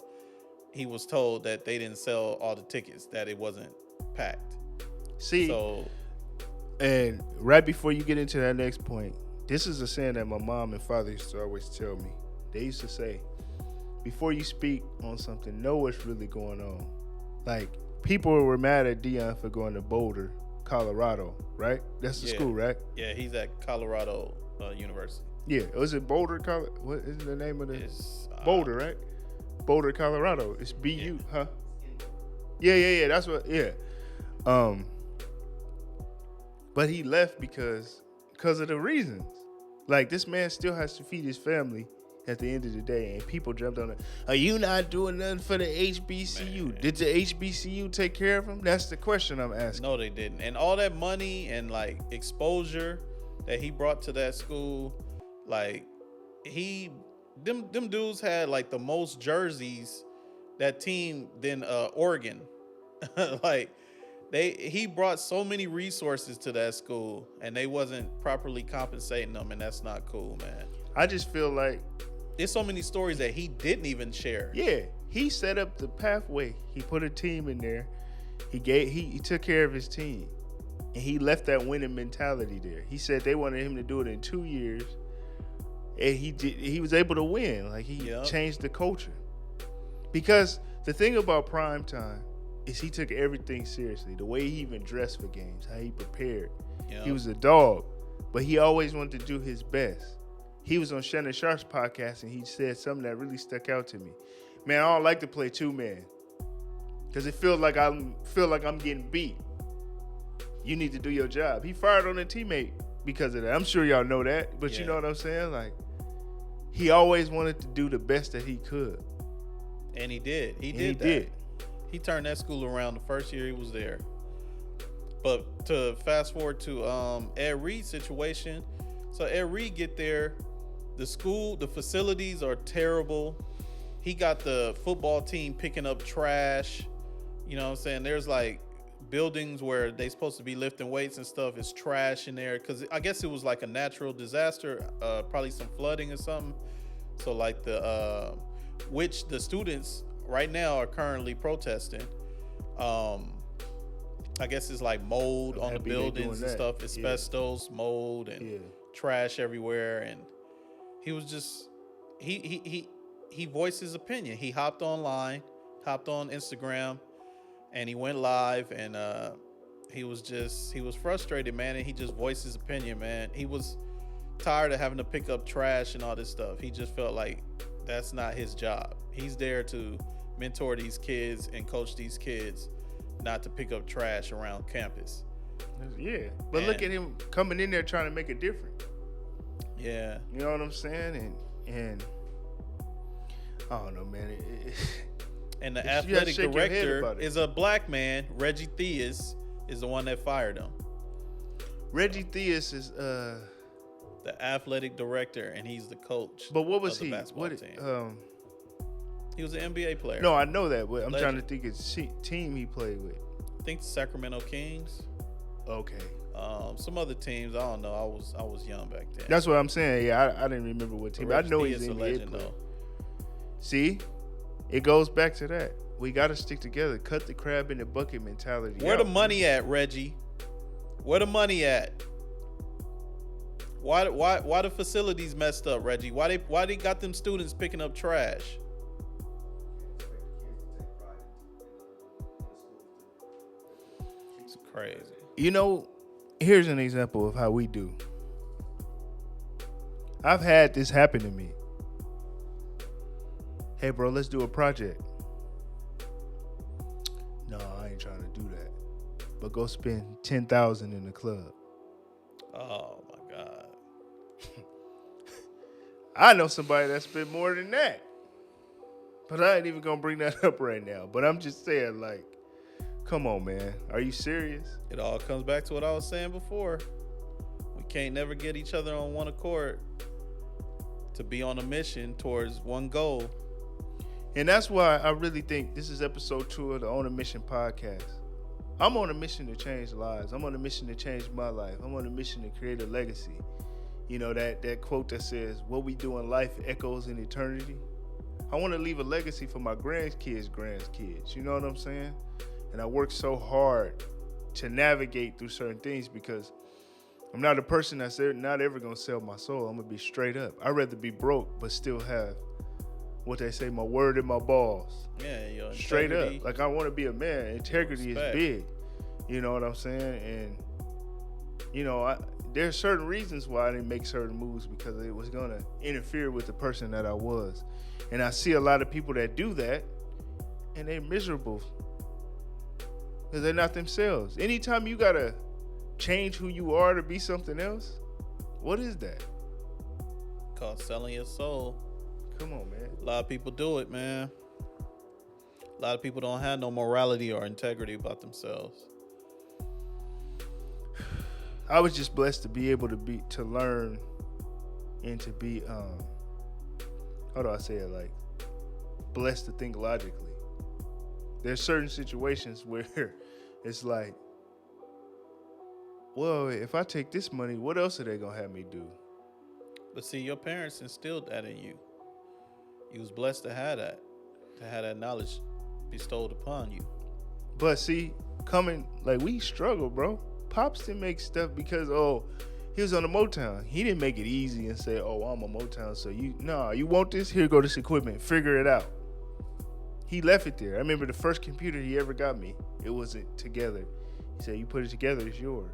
[SPEAKER 3] he was told that they didn't sell all the tickets, that it wasn't packed.
[SPEAKER 2] See,
[SPEAKER 3] So,
[SPEAKER 2] and right before you get into that next point, this is a saying that my mom and father used to always tell me. They used to say, before you speak on something, know what's really going on. Like, people were mad at Dion for going to Boulder, Colorado, right? That's the school, right?
[SPEAKER 3] Yeah, he's at Colorado University.
[SPEAKER 2] Yeah, was it Boulder, Colorado? What is the name of the
[SPEAKER 3] It's,
[SPEAKER 2] Boulder, right? Boulder, Colorado. It's BU, huh? Yeah. That's what. Yeah. But he left because of the reasons. Like, this man still has to feed his family at the end of the day, and people jumped on it. Are you not doing nothing for the HBCU?
[SPEAKER 3] Man.
[SPEAKER 2] Did the HBCU take care of him? That's the question I'm asking.
[SPEAKER 3] No, they didn't. And all that money and like exposure that he brought to that school, like them dudes had like the most jerseys, that team, than Oregon. Like, he brought so many resources to that school, and they wasn't properly compensating them, and that's not cool, man.
[SPEAKER 2] I just feel like,
[SPEAKER 3] There's so many stories that he didn't even share.
[SPEAKER 2] yeah, he set up the pathway. He put a team in there. He took care of his team, and he left that winning mentality there. He said they wanted him to do it in 2 years, and he was able to win. Like he
[SPEAKER 3] Yep.
[SPEAKER 2] changed the culture. Because the thing about prime time is he took everything seriously. The way he even dressed for games, how he prepared.
[SPEAKER 3] Yep.
[SPEAKER 2] He was a dog, but he always wanted to do his best. He was on Shannon Sharp's podcast and he said something that really stuck out to me. Man, I don't like to play two-man because it feels like I'm getting beat. You need to do your job. He fired on a teammate because of that. I'm sure y'all know that, but you know what I'm saying? Like, he always wanted to do the best that he could.
[SPEAKER 3] And he did. He
[SPEAKER 2] And
[SPEAKER 3] did. He turned that school around the first year he was there. But to fast forward to Ed Reed's situation, so Ed Reed get there, the facilities are terrible. He got the football team picking up trash. You know what I'm saying? There's like buildings where they supposed to be lifting weights and stuff. It's trash in there because I guess it was like a natural disaster, probably some flooding or something. So like which the students right now are currently protesting. I guess it's like mold on the buildings and stuff, asbestos, mold, and trash everywhere. And he was just he voiced his opinion. He hopped on Instagram, and he went live, and he was frustrated, man, and he just voiced his opinion, man. He was tired of having to pick up trash and all this stuff. He just felt like that's not his job. He's there to mentor these kids and coach these kids, not to pick up trash around campus.
[SPEAKER 2] Yeah, but look at him coming in there trying to make a difference.
[SPEAKER 3] Yeah,
[SPEAKER 2] you know what I'm saying, and I don't know, man.
[SPEAKER 3] And the athletic director is a black man. Reggie Theus is the one that fired him.
[SPEAKER 2] Reggie Theus is
[SPEAKER 3] the athletic director, and he's the coach.
[SPEAKER 2] But what was
[SPEAKER 3] of the
[SPEAKER 2] he?
[SPEAKER 3] basketball
[SPEAKER 2] What?
[SPEAKER 3] team. He was an NBA player.
[SPEAKER 2] No, I know that, but I'm trying to think of team he played with.
[SPEAKER 3] I think the Sacramento Kings.
[SPEAKER 2] Okay.
[SPEAKER 3] Some other teams, I don't know. I was young back then.
[SPEAKER 2] That's what I'm saying. Yeah, I didn't remember what team. I know he's an NBA
[SPEAKER 3] legend,
[SPEAKER 2] player.
[SPEAKER 3] though.
[SPEAKER 2] See, it goes back to that. We got to stick together. Cut the crab in the bucket mentality.
[SPEAKER 3] Where the money at, Reggie? Where the money at? Why the facilities messed up, Reggie? Why they got them students picking up trash? It's crazy.
[SPEAKER 2] You know, here's an example of how we do. I've had this happen to me. Hey, bro, let's do a project. No, I ain't trying to do that. But go spend $10,000 in the club.
[SPEAKER 3] Oh my God.
[SPEAKER 2] I know somebody that spent more than that. But I ain't even gonna bring that up right now. But I'm just saying, like, come on, man. Are you serious?
[SPEAKER 3] It all comes back to what I was saying before. We can't never get each other on one accord to be on a mission towards one goal.
[SPEAKER 2] And that's why I really think this is episode 2 of the On a Mission podcast. I'm on a mission to change lives. I'm on a mission to change my life. I'm on a mission to create a legacy. You know, that quote that says, what we do in life echoes in eternity. I want to leave a legacy for my grandkids. You know what I'm saying? And I work so hard to navigate through certain things because I'm not a person that's not ever going to sell my soul. I'm going to be straight up. I'd rather be broke but still have what they say, my word and my balls.
[SPEAKER 3] Yeah, your
[SPEAKER 2] straight up. Like, I want to be a man. Integrity is big. You know what I'm saying? And, you know, there's certain reasons why I didn't make certain moves because it was going to interfere with the person that I was. And I see a lot of people that do that, and they're miserable because they're not themselves. Anytime you got to change who you are to be something else, what is that?
[SPEAKER 3] Called selling your soul.
[SPEAKER 2] Come on, man.
[SPEAKER 3] A lot of people do it, man. A lot of people don't have no morality or integrity about themselves.
[SPEAKER 2] I was just blessed to be able to learn and to be how do I say it, like, blessed to think logically. There's certain situations where it's like, well, if I take this money, what else are they gonna have me do?
[SPEAKER 3] But see, your parents instilled that in you. You was blessed to have that knowledge bestowed upon you.
[SPEAKER 2] But see, we struggle, bro. Pops didn't make stuff because, He was on the Motown. He didn't make it easy and say, "Oh, I'm a Motown, so you want this? Here, go this equipment. Figure it out." He left it there. I remember the first computer he ever got me. It wasn't together. He said, "You put it together, it's yours."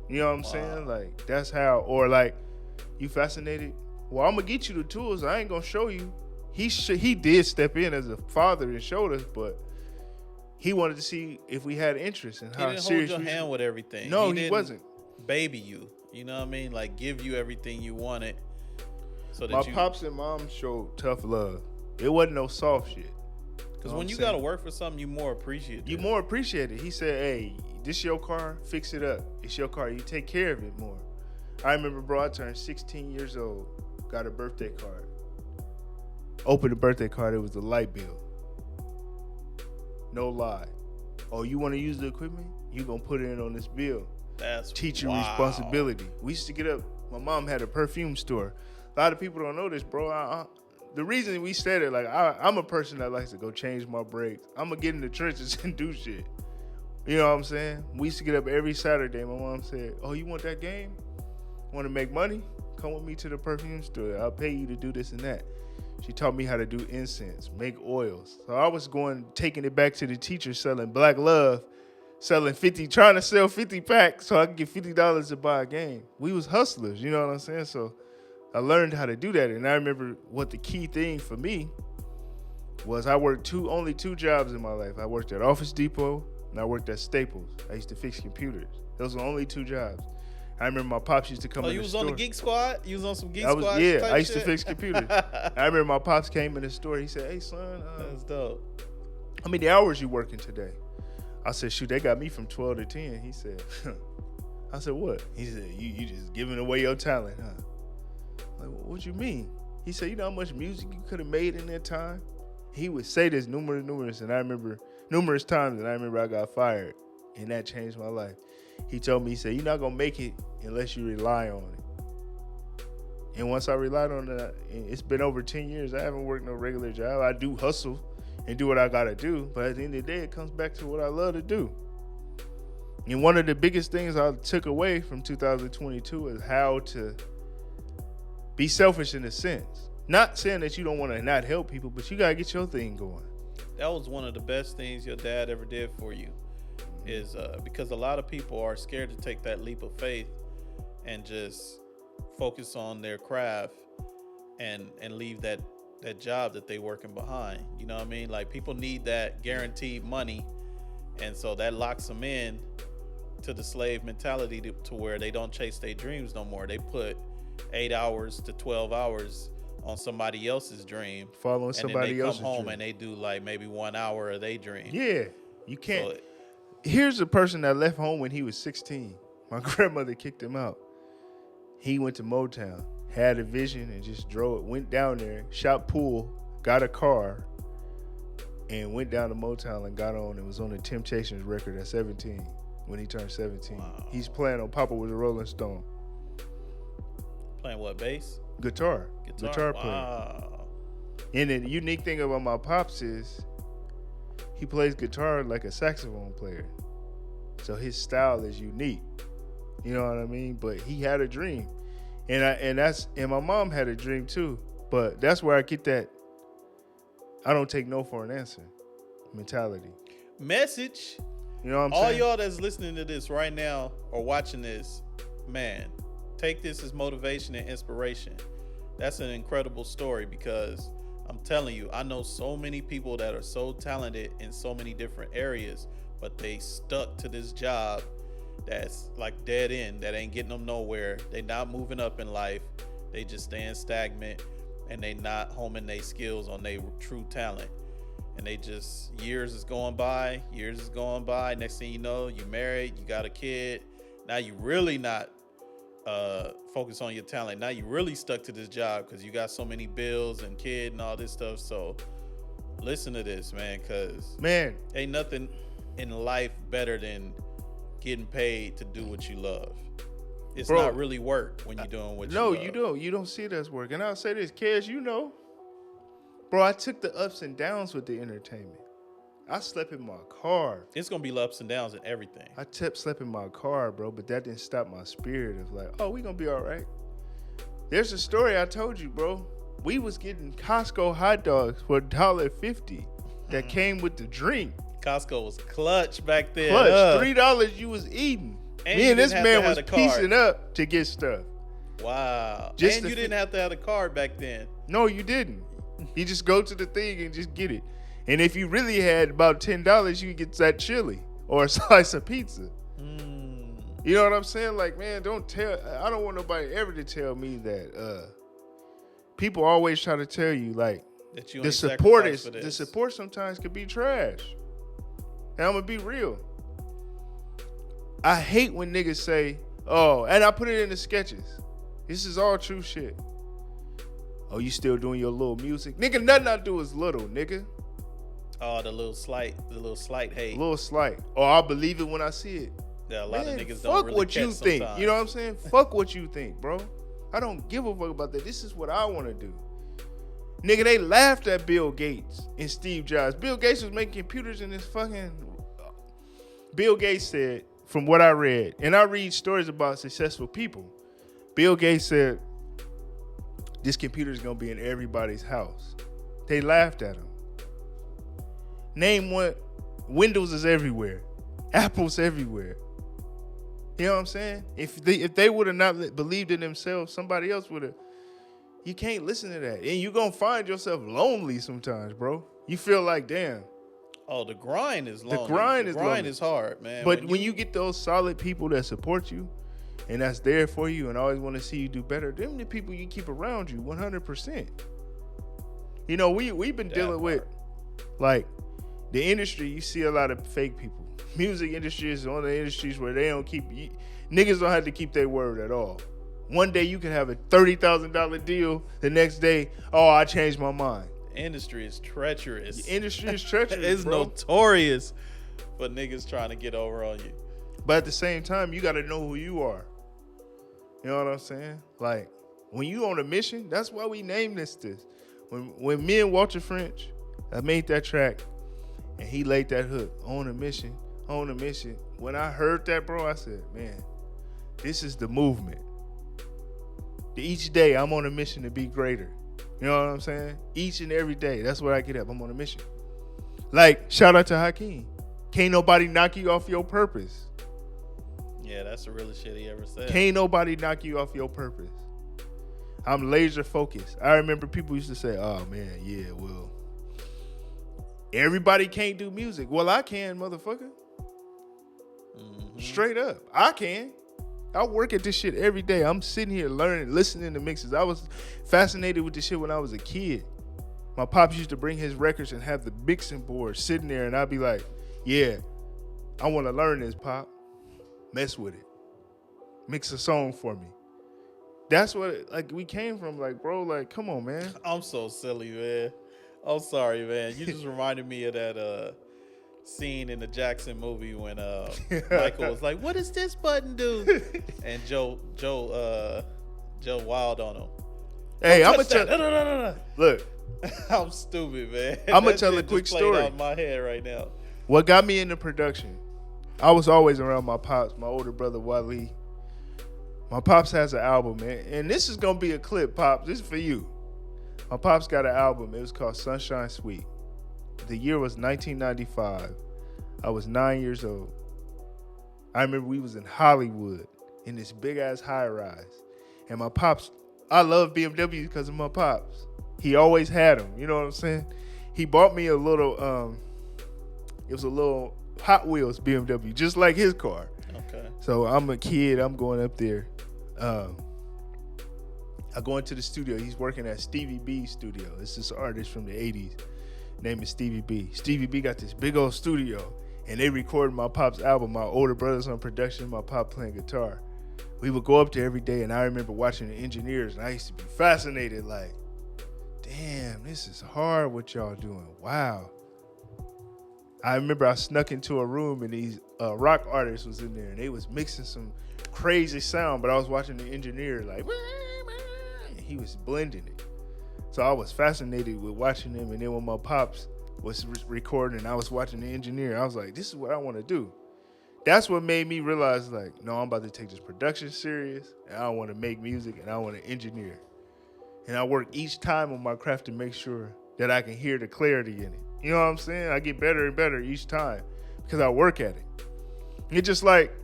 [SPEAKER 2] You know what I'm saying? Like, that's how. Or like, you fascinated? Well, I'm gonna get you the tools. I ain't gonna show you. He did step in as a father and showed us, but he wanted to see if we had interest in how serious.
[SPEAKER 3] He didn't hold your hand with everything.
[SPEAKER 2] No, he wasn't.
[SPEAKER 3] Baby you. You know what I mean? Like, give you everything you wanted. So that
[SPEAKER 2] My pops and mom showed tough love. It wasn't no soft shit.
[SPEAKER 3] Because when you got to work for something, you more appreciate it.
[SPEAKER 2] You more appreciate it. He said, "Hey, this your car, fix it up. It's your car. You take care of it more." I remember, bro, I turned 16 years old, got a birthday card. Opened the birthday card, it was a light bill. No lie. "Oh, you want to use the equipment? You gonna put it in on this bill."
[SPEAKER 3] That's
[SPEAKER 2] teacher responsibility. We used to get up. My mom had a perfume store. A lot of people don't know this, bro. The reason we said it, like, I'm a person that likes to go change my brakes. I'm gonna get in the trenches and do shit. You know what I'm saying? We used to get up every Saturday. My mom said, "Oh, you want that game? Want to make money? Come with me to the perfume store. I'll pay you to do this and that." She taught me how to do incense, make oils. So I was taking it back to the teacher, selling Black Love, selling 50, trying to sell 50 packs so I could get $50 to buy a game. We was hustlers, you know what I'm saying? So I learned how to do that. And I remember what the key thing for me was. I worked only two jobs in my life. I worked at Office Depot and I worked at Staples. I used to fix computers. Those were the only two jobs. I remember my pops used to come in the store.
[SPEAKER 3] Oh, you was on the Geek Squad? You was on some Geek Squad?
[SPEAKER 2] Yeah, I used to fix computers. I remember my pops came in the store. He said, "Hey, son,
[SPEAKER 3] that's dope.
[SPEAKER 2] How many hours you working today?" I said, "Shoot, they got me from 12 to 10. He said, I said, "What?" He said, you just giving away your talent, huh?" I'm like, "What you mean?" He said, "You know how much music you could have made in that time?" He would say this numerous, and I remember numerous times, and I remember I got fired, and that changed my life. He told me, he said, "You're not going to make it unless you rely on it." And once I relied on that, it's been over 10 years. I haven't worked no regular job. I do hustle and do what I got to do. But at the end of the day, it comes back to what I love to do. And one of the biggest things I took away from 2022 is how to be selfish in a sense. Not saying that you don't want to not help people, but you got to get your thing going.
[SPEAKER 3] That was one of the best things your dad ever did for you. Is because a lot of people are scared to take that leap of faith and just focus on their craft and leave that job that they working behind. You know what I mean? Like, people need that guaranteed money, and so that locks them in to the slave mentality to where they don't chase their dreams no more. They put 8 hours to 12 hours on somebody else's dream,
[SPEAKER 2] following somebody else's dream.
[SPEAKER 3] And then they come home and they do like maybe 1 hour of their dream.
[SPEAKER 2] Yeah, you can't. So, here's a person that left home when he was 16. My grandmother kicked him out. He went to Motown, had a vision, and just went down there, shot pool, got a car, and went down to Motown and got on. It was on the Temptations record at 17 when he turned 17. Wow. He's playing on Papa Was a Rolling Stone.
[SPEAKER 3] Playing what, bass?
[SPEAKER 2] Guitar player.
[SPEAKER 3] Wow.
[SPEAKER 2] And the unique thing about my pops is he plays guitar like a saxophone player. So his style is unique. You know what I mean? But he had a dream. And my mom had a dream too. But that's where I get that I don't take no for an answer mentality.
[SPEAKER 3] Message.
[SPEAKER 2] You know what I'm
[SPEAKER 3] All
[SPEAKER 2] saying?
[SPEAKER 3] y'all that's listening to this right now or watching this, man, take this as motivation and inspiration. That's an incredible story, because I'm telling you, I know so many people that are so talented in so many different areas, but they stuck to this job that's like dead end, that ain't getting them nowhere. They not moving up in life. They just staying stagnant, and they not homing their skills on their true talent. And they just, years is going by. Next thing you know, you married, you got a kid. Now you really not focus on your talent. Now you really stuck to this job because you got so many bills and kid and all this stuff. So listen to this, man, because ain't nothing in life better than getting paid to do what you love. It's not really work when you're doing what you love.
[SPEAKER 2] No, you don't see it as work. And I'll say this, Kez, bro, I took the ups and downs with the entertainment. I slept in my car.
[SPEAKER 3] It's gonna be ups and downs and everything.
[SPEAKER 2] I slept in my car, bro, but that didn't stop my spirit of like, oh, we gonna be all right. There's a story I told you, bro. We was getting Costco hot dogs for $1.50 that came with the drink.
[SPEAKER 3] Costco was clutch back then.
[SPEAKER 2] Plus $3 you was eating.
[SPEAKER 3] And
[SPEAKER 2] Me
[SPEAKER 3] you
[SPEAKER 2] and this
[SPEAKER 3] didn't have
[SPEAKER 2] man
[SPEAKER 3] to
[SPEAKER 2] was
[SPEAKER 3] have the card.
[SPEAKER 2] piecing up to get stuff.
[SPEAKER 3] Wow.
[SPEAKER 2] Just
[SPEAKER 3] And
[SPEAKER 2] the
[SPEAKER 3] you didn't have to have the card back then.
[SPEAKER 2] No, you didn't. You just go to the thing and just get it. And if you really had about $10, you could get that chili or a slice of pizza. You know what I'm saying? Like, man, I don't want nobody ever to tell me that. People always try to tell you, like,
[SPEAKER 3] That you
[SPEAKER 2] the
[SPEAKER 3] ain't
[SPEAKER 2] support
[SPEAKER 3] sacrificed for
[SPEAKER 2] the
[SPEAKER 3] this.
[SPEAKER 2] support sometimes could be trash. And I'm gonna be real. I hate when niggas say, oh, and I put it in the sketches. This is all true shit. Oh, you still doing your little music? Nigga, nothing I do is little, nigga.
[SPEAKER 3] Oh, the little slight hate.
[SPEAKER 2] A little slight. Or I'll believe it when I see it.
[SPEAKER 3] Yeah, a lot
[SPEAKER 2] Man,
[SPEAKER 3] of niggas
[SPEAKER 2] fuck
[SPEAKER 3] don't really
[SPEAKER 2] what
[SPEAKER 3] catch
[SPEAKER 2] you think.
[SPEAKER 3] sometimes.
[SPEAKER 2] You know what I'm saying? Fuck what you think, bro. I don't give a fuck about that. This is what I want to do. Nigga, they laughed at Bill Gates and Steve Jobs. Bill Gates was making computers in this fucking... Bill Gates said, from what I read, and I read stories about successful people, Bill Gates said, this computer is going to be in everybody's house. They laughed at him. Name one. Windows is everywhere. Apple's everywhere. You know what I'm saying? If they would have not believed in themselves, somebody else would have. You can't listen to that. And you're going to find yourself lonely sometimes, bro. You feel like, damn.
[SPEAKER 3] Oh, the grind is long.
[SPEAKER 2] The grind
[SPEAKER 3] is hard, man.
[SPEAKER 2] But when you get those solid people that support you and that's there for you and always want to see you do better, them the people you keep around you 100%. You know, we've been dealing with, like, the industry. You see a lot of fake people. Music industry is one of the industries where they don't niggas don't have to keep their word at all. One day you can have a $30,000 deal. The next day, oh, I changed my mind.
[SPEAKER 3] Industry is treacherous.
[SPEAKER 2] The industry is treacherous,
[SPEAKER 3] It's
[SPEAKER 2] bro.
[SPEAKER 3] notorious for niggas trying to get over on you.
[SPEAKER 2] But at the same time, you got to know who you are. You know what I'm saying? Like, when you on a mission, that's why we named this. When me and Walter French, I made that track, and he laid that hook, on a mission. When I heard that, bro, I said, man, this is the movement. Each day, I'm on a mission to be greater. You know what I'm saying? Each and every day, that's what I get up. I'm on a mission. Like, shout out to Hakeem. Can't nobody knock you off your purpose.
[SPEAKER 3] Yeah, that's the realest shit he ever said.
[SPEAKER 2] Can't nobody knock you off your purpose. I'm laser focused. I remember people used to say, oh, man, yeah, well, everybody can't do music. Well, I can, motherfucker. Straight up. I can. I work at this shit every day. I'm sitting here learning, listening to mixes. I was fascinated with this shit when I was a kid. My pops used to bring his records and have the mixing board sitting there, and I'd be like, yeah, I want to learn this, Pop. Mess with it. Mix a song for me. That's what, like, we came from. Like, bro, like, come on, man.
[SPEAKER 3] I'm so silly, man. I'm sorry, man. You just reminded me of that scene in the Jackson movie when Michael was like, "What does this button do?" And Joe wild on him.
[SPEAKER 2] Hey, I'm
[SPEAKER 3] Touch
[SPEAKER 2] gonna
[SPEAKER 3] that.
[SPEAKER 2] tell.
[SPEAKER 3] No.
[SPEAKER 2] Look,
[SPEAKER 3] I'm stupid, man.
[SPEAKER 2] I'ma
[SPEAKER 3] That
[SPEAKER 2] tell a
[SPEAKER 3] shit
[SPEAKER 2] quick
[SPEAKER 3] just played
[SPEAKER 2] story.
[SPEAKER 3] out in my head right now.
[SPEAKER 2] what got me into production? I was always around my pops, my older brother Wally. My pops has an album, man, and this is gonna be a clip, Pops. This is for you. My pops got an album. It was called Sunshine Suite. The year was 1995. I was 9 years old. I remember we was in Hollywood in this big ass high rise, and my pops. I love BMWs because of my pops. He always had them. You know what I'm saying? He bought me a little. It was a little Hot Wheels BMW, just like his car.
[SPEAKER 3] Okay.
[SPEAKER 2] So I'm a kid. I'm going up there. I go into the studio. He's working at Stevie B's studio. It's this artist from the 80s. Name is Stevie B. Stevie B got this big old studio, and they recorded my pop's album. My older brother's on production, my pop playing guitar. We would go up there every day, and I remember watching the engineers, and I used to be fascinated, like, damn, this is hard what y'all doing. Wow. I remember I snuck into a room, and these rock artists was in there, and they was mixing some crazy sound, but I was watching the engineer, like, and he was blending it. So I was fascinated with watching them, and then when my pops was recording and I was watching the engineer. I was like, this is what I want to do. That's what made me realize, like, no, I'm about to take this production serious, and I want to make music, and I want to engineer. And I work each time on my craft to make sure that I can hear the clarity in it. You know what I'm saying? I get better and better each time because I work at it. It's just like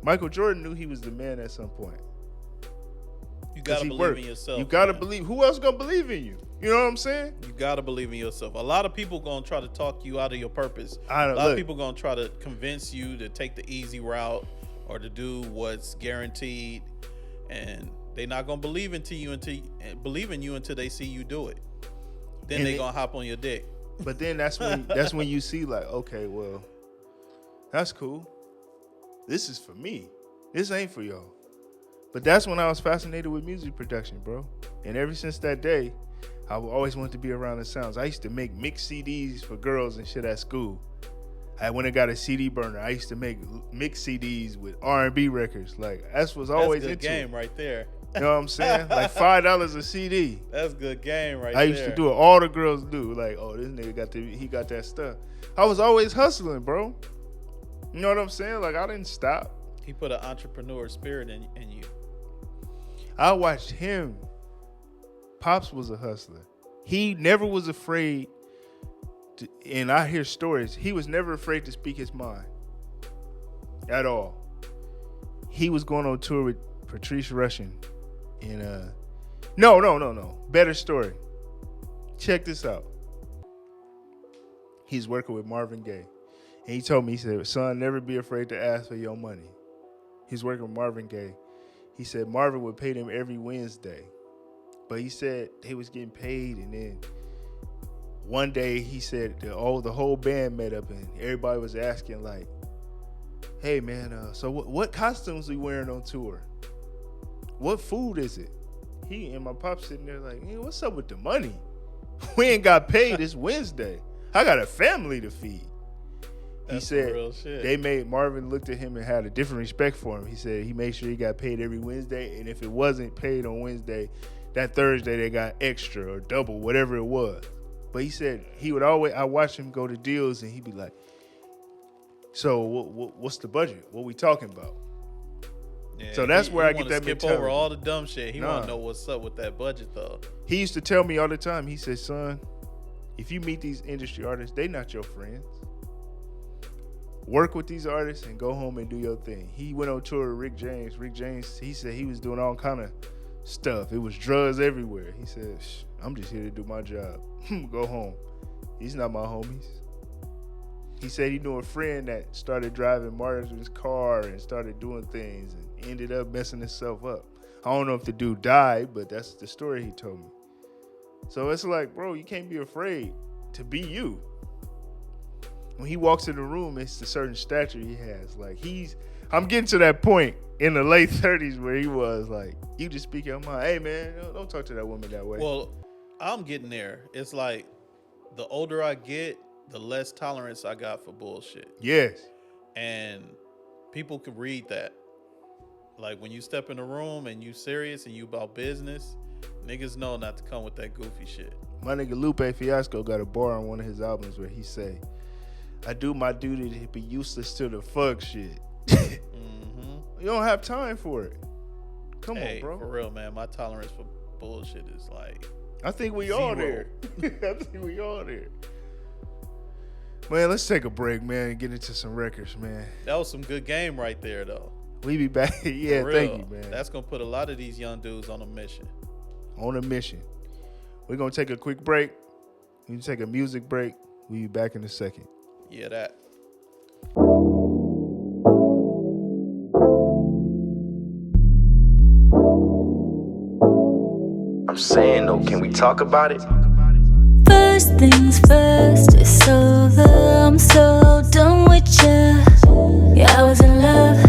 [SPEAKER 2] Michael Jordan knew he was the man at some point.
[SPEAKER 3] You gotta believe in yourself.
[SPEAKER 2] You gotta believe. Who else gonna believe in you? You know what I'm saying?
[SPEAKER 3] You gotta believe in yourself. A lot of people gonna try to talk you out of your purpose.
[SPEAKER 2] A
[SPEAKER 3] lot of people gonna try to convince you to take the easy route or to do what's guaranteed, and they're not gonna believe in you until they see you do it. Then they're gonna hop on your dick.
[SPEAKER 2] But then that's when you see, like, okay, well, that's cool. This is for me. This ain't for y'all. But that's when I was fascinated with music production, bro. And ever since that day, I always wanted to be around the sounds. I used to make mix CDs for girls and shit at school. I went and got a CD burner. I used to make mix CDs with R&B records. Like, that's what's always
[SPEAKER 3] That's
[SPEAKER 2] into
[SPEAKER 3] good game right there.
[SPEAKER 2] You know what I'm saying? Like $5 a CD.
[SPEAKER 3] That's good game right there.
[SPEAKER 2] I used to do it. All the girls do. Like, oh, this nigga he got that stuff. I was always hustling, bro. You know what I'm saying? Like, I didn't stop.
[SPEAKER 3] He put an entrepreneur spirit in you.
[SPEAKER 2] I watched him. Pops was a hustler. He never was afraid to, and I hear stories, he was never afraid to speak his mind at all. He was going on tour with Patrice Rushen and no. Better story. Check this out. He's working with Marvin Gaye. And he told me, he said, son, never be afraid to ask for your money. He's working with Marvin Gaye. He said Marvin would pay them every Wednesday. But he said they was getting paid, and then one day he said the whole band met up and everybody was asking, like, hey man, so what costumes we wearing on tour? What food is it? He and my pop sitting there like, hey, what's up with the money? We ain't got paid this Wednesday. I got a family to feed. He said
[SPEAKER 3] real shit.
[SPEAKER 2] They made Marvin looked at him and had a different respect for him. He said he made sure he got paid every Wednesday, and if it wasn't paid on Wednesday, that Thursday they got extra or double, whatever it was. But he said he would always, I watched him go to deals and he'd be like, so what's the budget? What we talking about?
[SPEAKER 3] Yeah,
[SPEAKER 2] so that's where I get that
[SPEAKER 3] skip
[SPEAKER 2] mentality.
[SPEAKER 3] over all the dumb shit. He want to know what's up with that budget though.
[SPEAKER 2] He used to tell me all the time, he said, son, if you meet these industry artists, they not your friends. Work with these artists and go home and do your thing. He went on tour with Rick James. Rick James, he said he was doing all kind of stuff. It was drugs everywhere. He said, I'm just here to do my job. Go home. He's not my homies. He said he knew a friend that started driving Martin's car and started doing things and ended up messing himself up. I don't know if the dude died, but that's the story he told me. So it's like, bro, you can't be afraid to be you. When he walks in the room, it's a certain stature he has. Like I'm getting to that point in the late 30s where he was like, you just speak your mind. Hey man, don't talk to that woman that way.
[SPEAKER 3] Well, I'm getting there. It's like the older I get, the less tolerance I got for bullshit.
[SPEAKER 2] Yes.
[SPEAKER 3] And people can read that. Like when you step in a room and you serious and you about business, niggas know not to come with that goofy shit.
[SPEAKER 2] My nigga Lupe Fiasco got a bar on one of his albums where he say, I do my duty to be useless to the fuck shit.
[SPEAKER 3] Mm-hmm.
[SPEAKER 2] You don't have time for it. Come on, bro.
[SPEAKER 3] For real, man. My tolerance for bullshit is like
[SPEAKER 2] I think we
[SPEAKER 3] zero.
[SPEAKER 2] all there. I think we all there. Man, let's take a break, man, and get into some records, man.
[SPEAKER 3] That was some good game right there, though.
[SPEAKER 2] We be back. Yeah,
[SPEAKER 3] For real.
[SPEAKER 2] Thank you, man.
[SPEAKER 3] That's gonna put a lot of these young dudes on a mission.
[SPEAKER 2] On a mission. We're gonna take a quick break. We can take a music break. We'll be back in a second.
[SPEAKER 3] Yeah, that.
[SPEAKER 4] I'm saying though, can we talk about it?
[SPEAKER 5] First things first, it's over. I'm so done with you. Yeah, I was in love,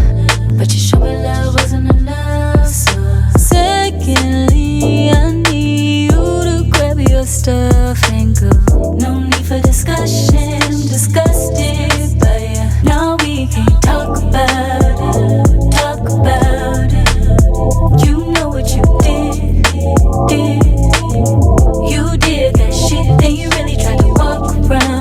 [SPEAKER 5] but you showed me love wasn't enough. So, secondly, I need you to grab your stuff and go. No need for discussion, discussed it, but yeah, now we can't talk about it. Talk about it. You know what you did. You did that shit, then you really tried to walk around.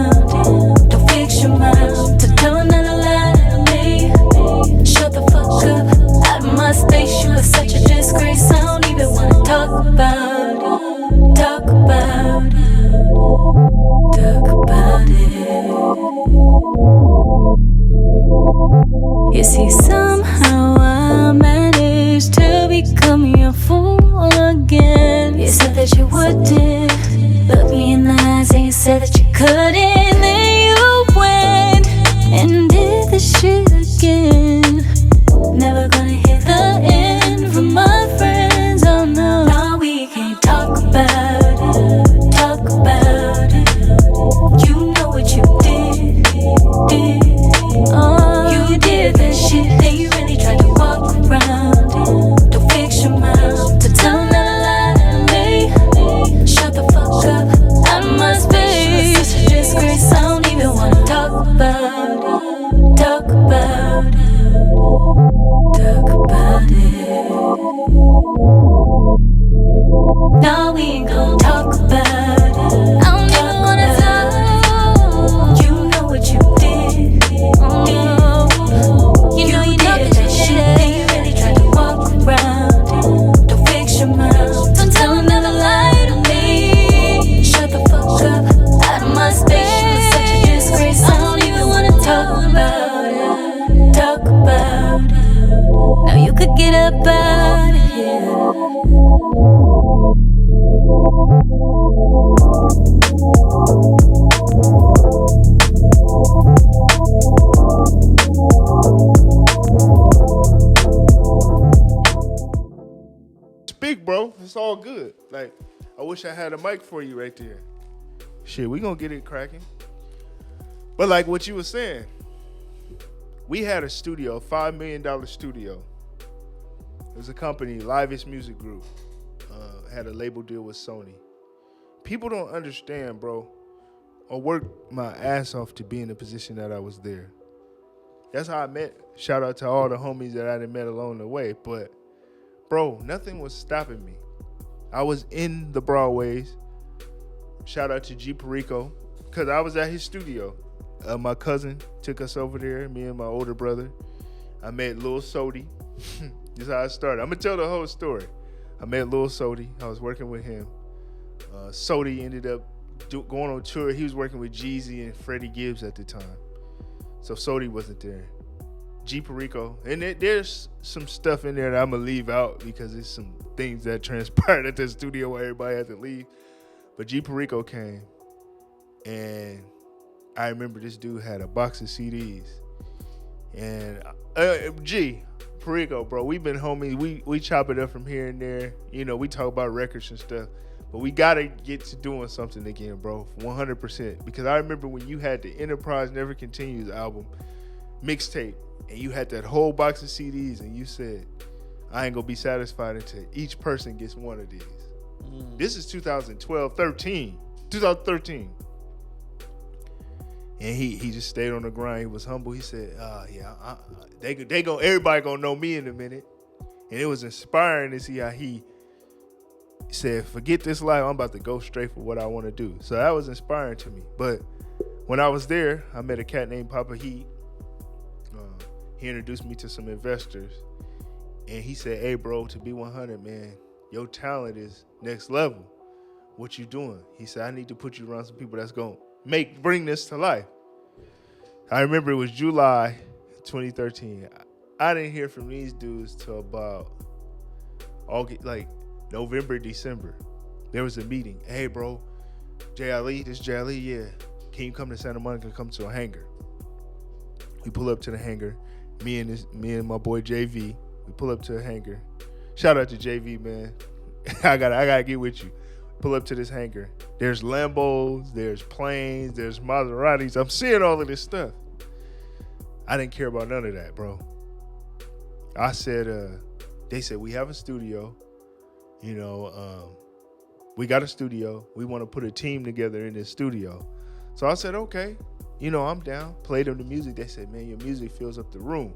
[SPEAKER 5] again. You said that you wouldn't. Look me in the eyes and you said that you couldn't. Then you went and did the shit again. Never gonna hit the end from my friends, oh no. Now we can't talk about it, talk about it. You know what you did. Oh, you did that shit, then you really tried to walk around it. Don't fix your mouth to tell another lie to me. Shut the fuck up out of my space. Such a disgrace, I don't even wanna talk about it. Talk about it. Talk about it. No, we ain't gon' talk about it. I don't even wanna talk. You know what you did. You know you did that shit, and you really tried to walk around it. Don't fix your mouth. Don't tell another lie to me. Shut the fuck up out of my space. You're such a disgrace. I don't even wanna talk about it. Talk about it. Now you could get up out of here.
[SPEAKER 2] Speak, bro. It's all good. Like, I wish I had a mic for you right there. Shit, we gonna get it cracking. But like what you were saying, we had a studio, $5 million studio. It was a company, Livest Music Group. Had a label deal with Sony. People don't understand, bro. I worked my ass off to be in the position that I was there. That's how I met. Shout out to all the homies that I done met along the way. But, bro, nothing was stopping me. I was in the Broadways. Shout out to G Perico, because I was at his studio. My cousin took us over there, me and my older brother. I met Lil Sodi. This is how I started. I'm going to tell the whole story. I met Lil Sodi. I was working with him. Sodi ended up going on tour. He was working with Jeezy and Freddie Gibbs at the time. So Sodi wasn't there. G Perico. And there's some stuff in there that I'm going to leave out because there's some things that transpired at the studio where everybody had to leave. But G Perico came. And I remember this dude had a box of CDs. And G Perico, bro, we've been homies. We chop it up from here and there. You know, we talk about records and stuff. But we got to get to doing something again, bro, 100%. Because I remember when you had the Enterprise Never Continues album mixtape, and you had that whole box of CDs, and you said, I ain't going to be satisfied until each person gets one of these. This is 2013. And he just stayed on the grind. He was humble. He said, everybody gonna know me in a minute. And it was inspiring to see how he said, forget this life, I'm about to go straight for what I want to do. So that was inspiring to me. But when I was there, I met a cat named Papa Heat. He introduced me to some investors. And he said, hey, bro, to be 100, man, your talent is next level. What you doing? He said, I need to put you around some people that's going to bring this to life. I remember it was July 2013. I didn't hear from these dudes till about November, December. There was a meeting. Hey, bro, Jay Ali, this Jay Ali, yeah. Can you come to Santa Monica, come to a hangar? We pull up to the hangar. Me and my boy JV, we pull up to a hangar. Shout out to JV, man. I gotta get with you. Pull up to this hangar. There's Lambos, there's planes, there's Maseratis. I'm seeing all of this stuff. I didn't care about none of that, bro. I said, they said, we have a studio. You know, we got a studio. We want to put a team together in this studio. So I said, okay. You know, I'm down. Played them the music. They said, man, your music fills up the room.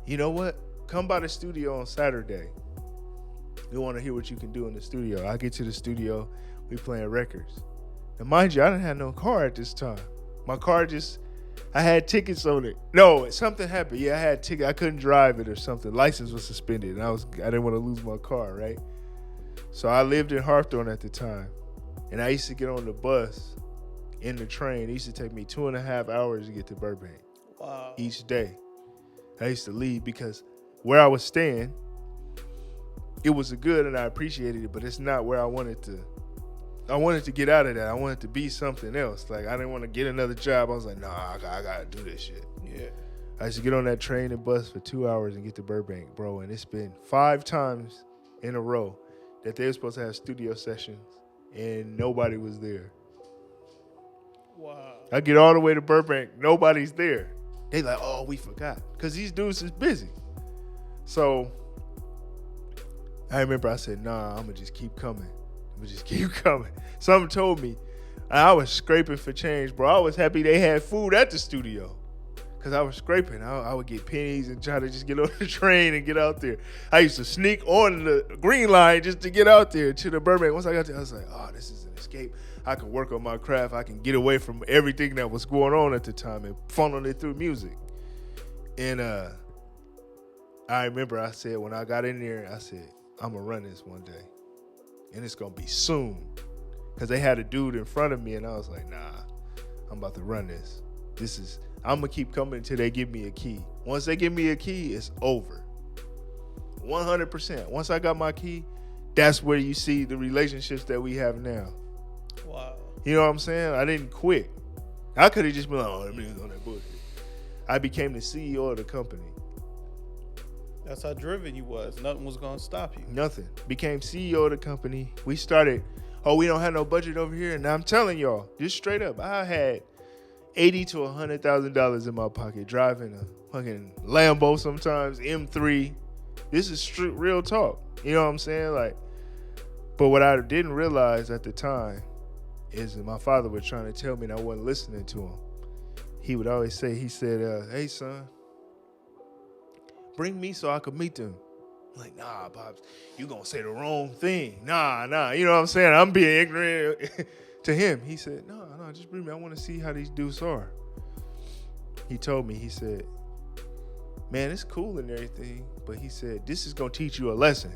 [SPEAKER 2] You know what? Come by the studio on Saturday. We want to hear what you can do in the studio. I get to the studio. We playing records. And mind you, I didn't have no car at this time. My car I had tickets on it. No, something happened. Yeah, I had tickets. I couldn't drive it or something. License was suspended, and I didn't want to lose my car, right? So I lived in Hawthorne at the time, and I used to get on the bus, in the train. It used to take me 2.5 hours to get to Burbank.
[SPEAKER 3] Wow.
[SPEAKER 2] Each day. I used to leave because where I was staying, it was good and I appreciated it, but it's not where I wanted to get out of that. I wanted to be something else. Like, I didn't want to get another job. I was like, nah, I gotta do this shit.
[SPEAKER 3] Yeah.
[SPEAKER 2] I used to get on that train and bus for 2 hours and get to Burbank, bro. And it's been 5 times in a row that they were supposed to have studio sessions and nobody was there.
[SPEAKER 3] Wow.
[SPEAKER 2] I get all the way to Burbank, nobody's there. They like, oh, we forgot. Because these dudes is busy. So I remember I said, nah, I'm going to just keep coming. Someone told me, I was scraping for change, bro. I was happy they had food at the studio. Because I was scraping. I would get pennies and try to just get on the train and get out there. I used to sneak on the green line just to get out there to the Burbank. Once I got there, I was like, oh, this is an escape. I can work on my craft. I can get away from everything that was going on at the time and funnel it through music. And I remember I said, when I got in there, I said, I'm going to run this one day. And it's going to be soon. Because they had a dude in front of me, and I was like, nah, I'm about to run this. I'm going to keep coming until they give me a key. Once they give me a key, it's over. 100%. Once I got my key, that's where you see the relationships that we have now.
[SPEAKER 3] Wow.
[SPEAKER 2] You know what I'm saying? I didn't quit. I could have just been like, oh, let me on that bullshit. I became the CEO of the company.
[SPEAKER 3] That's how driven you was. Nothing was going to stop you.
[SPEAKER 2] Nothing. Became CEO of the company. We started, we don't have no budget over here. And I'm telling y'all, just straight up, I had $80,000 to $100,000 in my pocket, driving a fucking Lambo sometimes, M3. This is real talk. You know what I'm saying? Like, but what I didn't realize at the time is that my father was trying to tell me and I wasn't listening to him. He would always say, he said, hey, son, bring me so I could meet them. I'm like, nah, Pops, you gonna say the wrong thing. Nah. You know what I'm saying? I'm being ignorant to him. He said, no, just bring me. I want to see how these dudes are. He told me, he said, man, it's cool and everything, but he said, this is gonna teach you a lesson.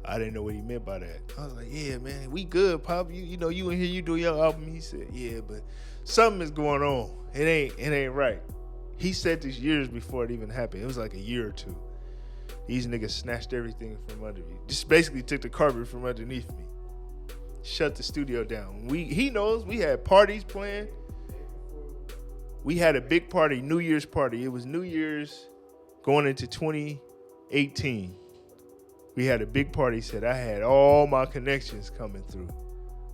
[SPEAKER 2] I didn't know what he meant by that. I was like, yeah, man, we good, Pop. You know, you in here, you do your album. He said, yeah, but something is going on. It ain't right. He said this years before it even happened. It was like a year or two. These niggas snatched everything from under me. Just basically took the carpet from underneath me. Shut the studio down. He knows we had parties planned. We had a big party, New Year's party. It was New Year's going into 2018. We had a big party set. I had all my connections coming through.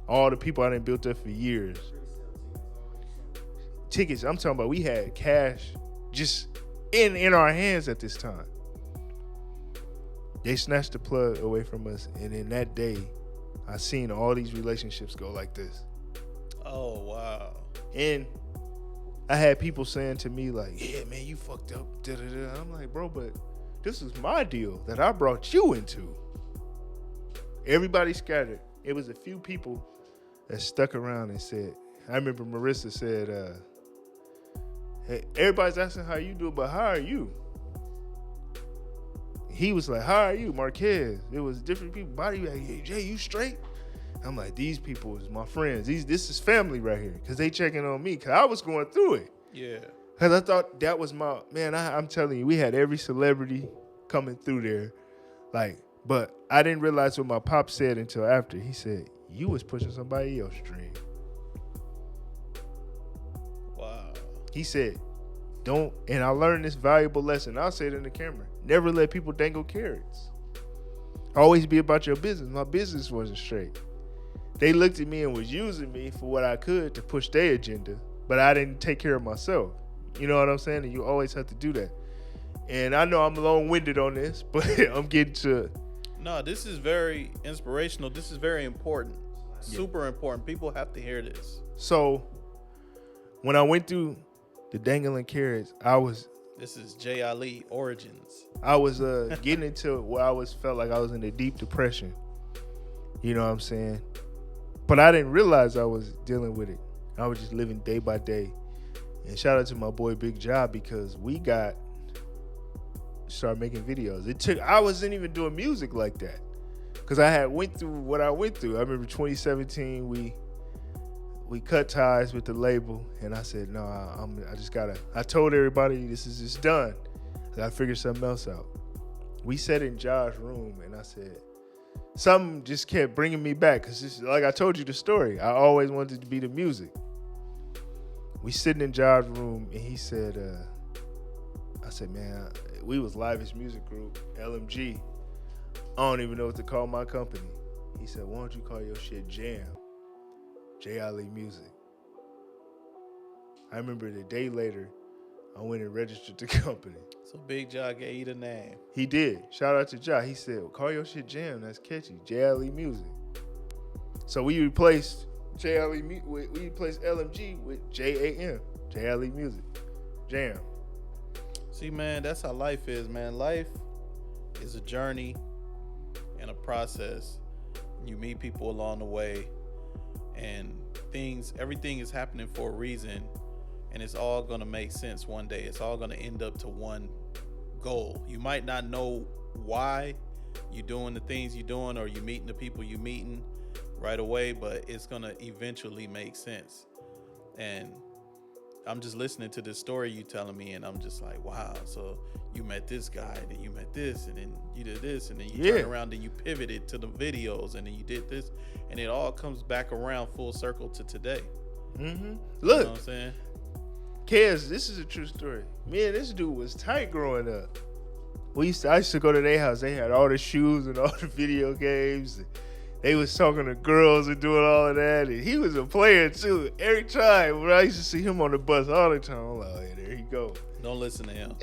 [SPEAKER 2] All the people I done built up for years. Tickets, I'm talking about, we had cash just in our hands at this time. They snatched the plug away from us, and in that day, I seen all these relationships go like this.
[SPEAKER 3] Oh, wow.
[SPEAKER 2] And I had people saying to me like, yeah, man, you fucked up. I'm like, bro, but this is my deal that I brought you into. Everybody scattered. It was a few people that stuck around and said, I remember Marissa said, hey, everybody's asking how you do, but how are you? He was like, how are you, Marquez? It was different people. Body like, hey, Jay, you straight? I'm like, these people is my friends. This is family right here. Because they checking on me. Because I was going through it.
[SPEAKER 3] Yeah.
[SPEAKER 2] Because I thought that was my, man, I'm telling you, we had every celebrity coming through there. Like, but I didn't realize what my pop said until after. He said, you was pushing somebody else's dream.
[SPEAKER 3] Wow.
[SPEAKER 2] He said, don't, and I learned this valuable lesson. I'll say it in the camera. Never let people dangle carrots. Always be about your business. My business wasn't straight. They looked at me and was using me for what I could to push their agenda, but I didn't take care of myself. You know what I'm saying? And you always have to do that. And I know I'm long-winded on this, but I'm getting to...
[SPEAKER 3] No, this is very inspirational. This is very important. Super important. People have to hear this.
[SPEAKER 2] So, when I went through the dangling carrots,
[SPEAKER 3] This is J. Ali Origins.
[SPEAKER 2] I was getting into where felt like I was in a deep depression. You know what I'm saying? But I didn't realize I was dealing with it. I was just living day by day. And shout out to my boy Big Job, because we started making videos. I wasn't even doing music like that, because I had went through what I went through. I remember 2017, we cut ties with the label, and I said, no, I told everybody this is just done. I gotta figure something else out. we sat in Josh's room, and I said, something just kept bringing me back, because like I told you the story. I always wanted to be the music. We sitting in Josh's room, and he said, I said, man, we was Livest Music Group, LMG. I don't even know what to call my company. He said, why don't you call your shit Jam? J. Ali Music. I remember the day later, I went and registered the company.
[SPEAKER 3] So Big Jaw gave you the name.
[SPEAKER 2] He did. Shout out to Ja. He said, well, call your shit Jam. That's catchy. J. Ali Music. So we replaced we replaced LMG with JAM. J. Ali Music. Jam.
[SPEAKER 3] See, man, that's how life is, man. Life is a journey and a process. You meet people along the way, and everything is happening for a reason, and it's all gonna make sense one day. It's all gonna end up to one goal. You might not know why you're doing the things you're doing, or you're meeting the people you're meeting right away, but it's gonna eventually make sense. And I'm just listening to this story you telling me, and I'm just like, wow. So you met this guy, then you met this, and then you did this, and then you turned around and you pivoted to the videos, and then you did this, and it all comes back around full circle to today.
[SPEAKER 2] Mm-hmm. Look,
[SPEAKER 3] you know what I'm saying?
[SPEAKER 2] Kez, this is a true story. Me and this dude was tight growing up. I used to go to their house. They had all the shoes and all the video games. They was talking to girls and doing all of that. And he was a player too. Every time when I used to see him on the bus all the time, I'm like, oh, yeah, there he go.
[SPEAKER 3] Don't listen to him.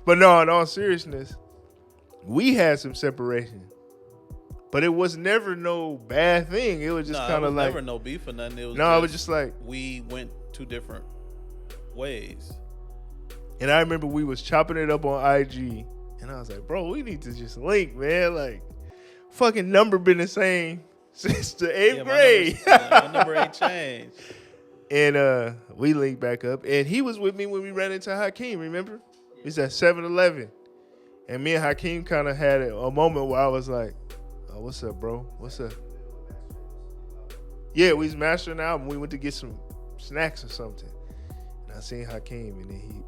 [SPEAKER 2] But no, in all seriousness, we had some separation. But it was never no bad thing. It was just kind of like,
[SPEAKER 3] never no beef or nothing. It
[SPEAKER 2] was just like
[SPEAKER 3] we went two different ways.
[SPEAKER 2] And I remember we was chopping it up on IG, and I was like, bro, we need to just link, man. Like, fucking number been the same since the 8th grade.
[SPEAKER 3] My number ain't changed.
[SPEAKER 2] And we linked back up, and he was with me when we ran into Hakeem, remember? It was at 7-Eleven. And me and Hakeem kind of had a moment where I was like, oh, what's up, bro? What's up? Yeah, we was mastering the album. We went to get some snacks or something. And I seen Hakeem, and then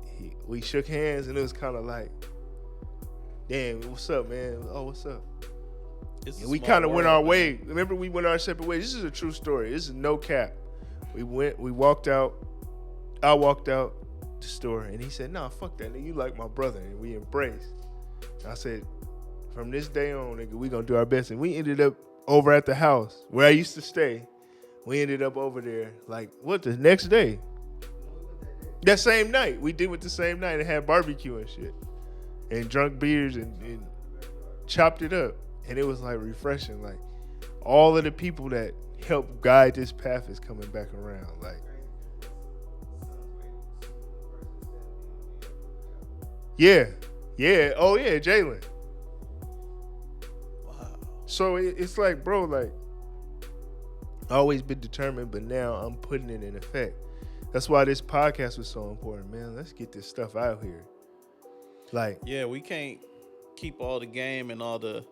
[SPEAKER 2] we shook hands, and it was kind of like, damn, what's up, man? Oh, what's up? And we kind of went our way. Remember, we went our separate ways. This is a true story. This is no cap. We walked out. I walked out the store, and he said, nah, fuck that, nigga. You like my brother. And we embraced. I said, from this day on, nigga, we gonna do our best. And we ended up over at the house where I used to stay. We ended up over there, like, the next day? That same night. We did it the same night and had barbecue and shit. And drunk beers and chopped it up. And it was like refreshing. Like, all of the people that helped guide this path is coming back around. Like, yeah. Oh yeah, Jalen.
[SPEAKER 3] Wow.
[SPEAKER 2] So it's like, bro, like, I always been determined, but now I'm putting it in effect. That's why this podcast was so important, man. Let's get this stuff out here. Like,
[SPEAKER 3] yeah, we can't keep all the game and all the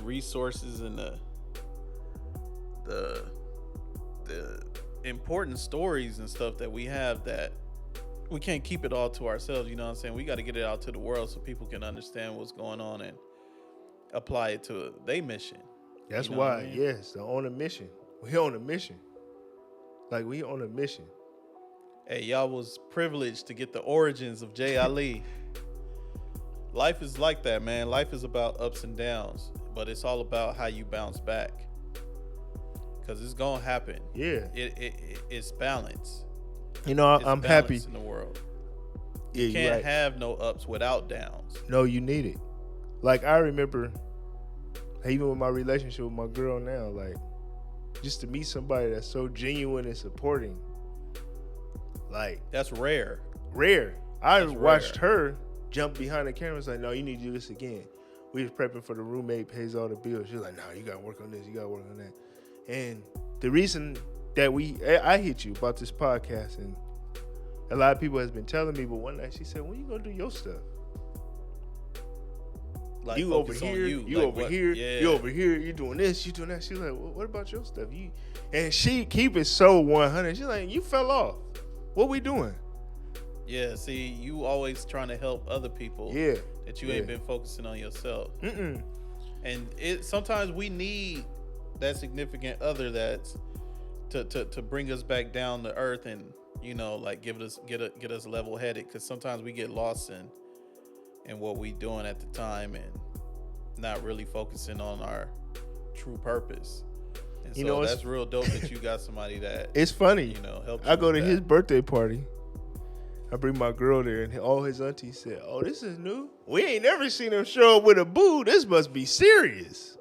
[SPEAKER 3] resources and the important stories and stuff that we have, that we can't keep it all to ourselves. You know what I'm saying? We got to get it out to the world so people can understand what's going on and apply it to their mission.
[SPEAKER 2] That's
[SPEAKER 3] you know
[SPEAKER 2] why,
[SPEAKER 3] I mean?
[SPEAKER 2] yes, they're on a mission. We on a mission. Like, we on a mission.
[SPEAKER 3] Hey, y'all was privileged to get the origins of J. Ali. Life is like that, man. Life is about ups and downs, but it's all about how you bounce back. Because it's going to happen.
[SPEAKER 2] Yeah.
[SPEAKER 3] It's balance.
[SPEAKER 2] You know,
[SPEAKER 3] It's
[SPEAKER 2] I'm
[SPEAKER 3] balance
[SPEAKER 2] happy.
[SPEAKER 3] in the world.
[SPEAKER 2] Yeah,
[SPEAKER 3] You can't have no ups without downs.
[SPEAKER 2] No, you need it. Like, I remember, even with my relationship with my girl now, like, just to meet somebody that's so genuine and supporting, like,
[SPEAKER 3] That's rare.
[SPEAKER 2] I
[SPEAKER 3] That's
[SPEAKER 2] watched
[SPEAKER 3] rare.
[SPEAKER 2] her jump behind the camera and say, no, you need to do this again. We was prepping for the roommate pays all the bills. She was like, no, you got to work on this. You got to work on that. And the reason that I hit you about this podcast, and a lot of people has been telling me, but one night she said, when you going to do your stuff?
[SPEAKER 3] Like,
[SPEAKER 2] You over
[SPEAKER 3] focus on
[SPEAKER 2] here,
[SPEAKER 3] you.
[SPEAKER 2] you
[SPEAKER 3] Like,
[SPEAKER 2] over
[SPEAKER 3] what-
[SPEAKER 2] here,
[SPEAKER 3] yeah.
[SPEAKER 2] you over here, you doing this, you doing that. She's like, well, what about your stuff? And she keep it so 100. She's like, you fell off. What we doing?
[SPEAKER 3] Yeah, see, you always trying to help other people.
[SPEAKER 2] Yeah.
[SPEAKER 3] that you ain't been focusing on yourself.
[SPEAKER 2] Mm-mm.
[SPEAKER 3] And sometimes we need that significant other that's to bring us back down to earth and like get us level headed, because sometimes we get lost in what we doing at the time and not really focusing on our true purpose. And so that's real dope that you got somebody that
[SPEAKER 2] it's funny.
[SPEAKER 3] Helps.
[SPEAKER 2] I go to his birthday party. I bring my girl there, and all his aunties said, "Oh, this is new. We ain't never seen him show up with a boo. This must be serious."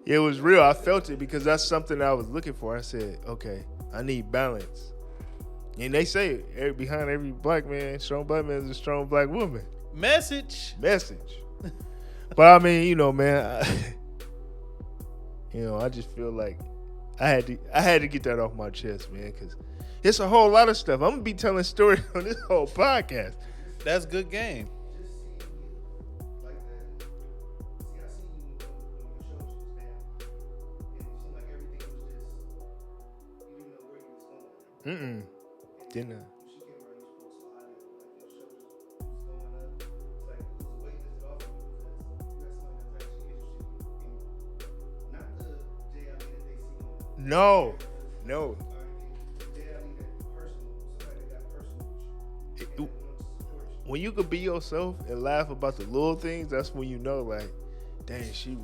[SPEAKER 2] It was real. I felt it because that's something I was looking for. I said, okay, I need balance. And they say behind every black man, strong black man is a strong black woman.
[SPEAKER 3] Message.
[SPEAKER 2] But I mean, man, I just feel like I had to get that off my chest, man, because it's a whole lot of stuff. I'm gonna be telling stories on this whole podcast.
[SPEAKER 3] That's good game.
[SPEAKER 2] Mm-mm. Didn't I? No. When you could be yourself and laugh about the little things, that's when you know, like, dang, she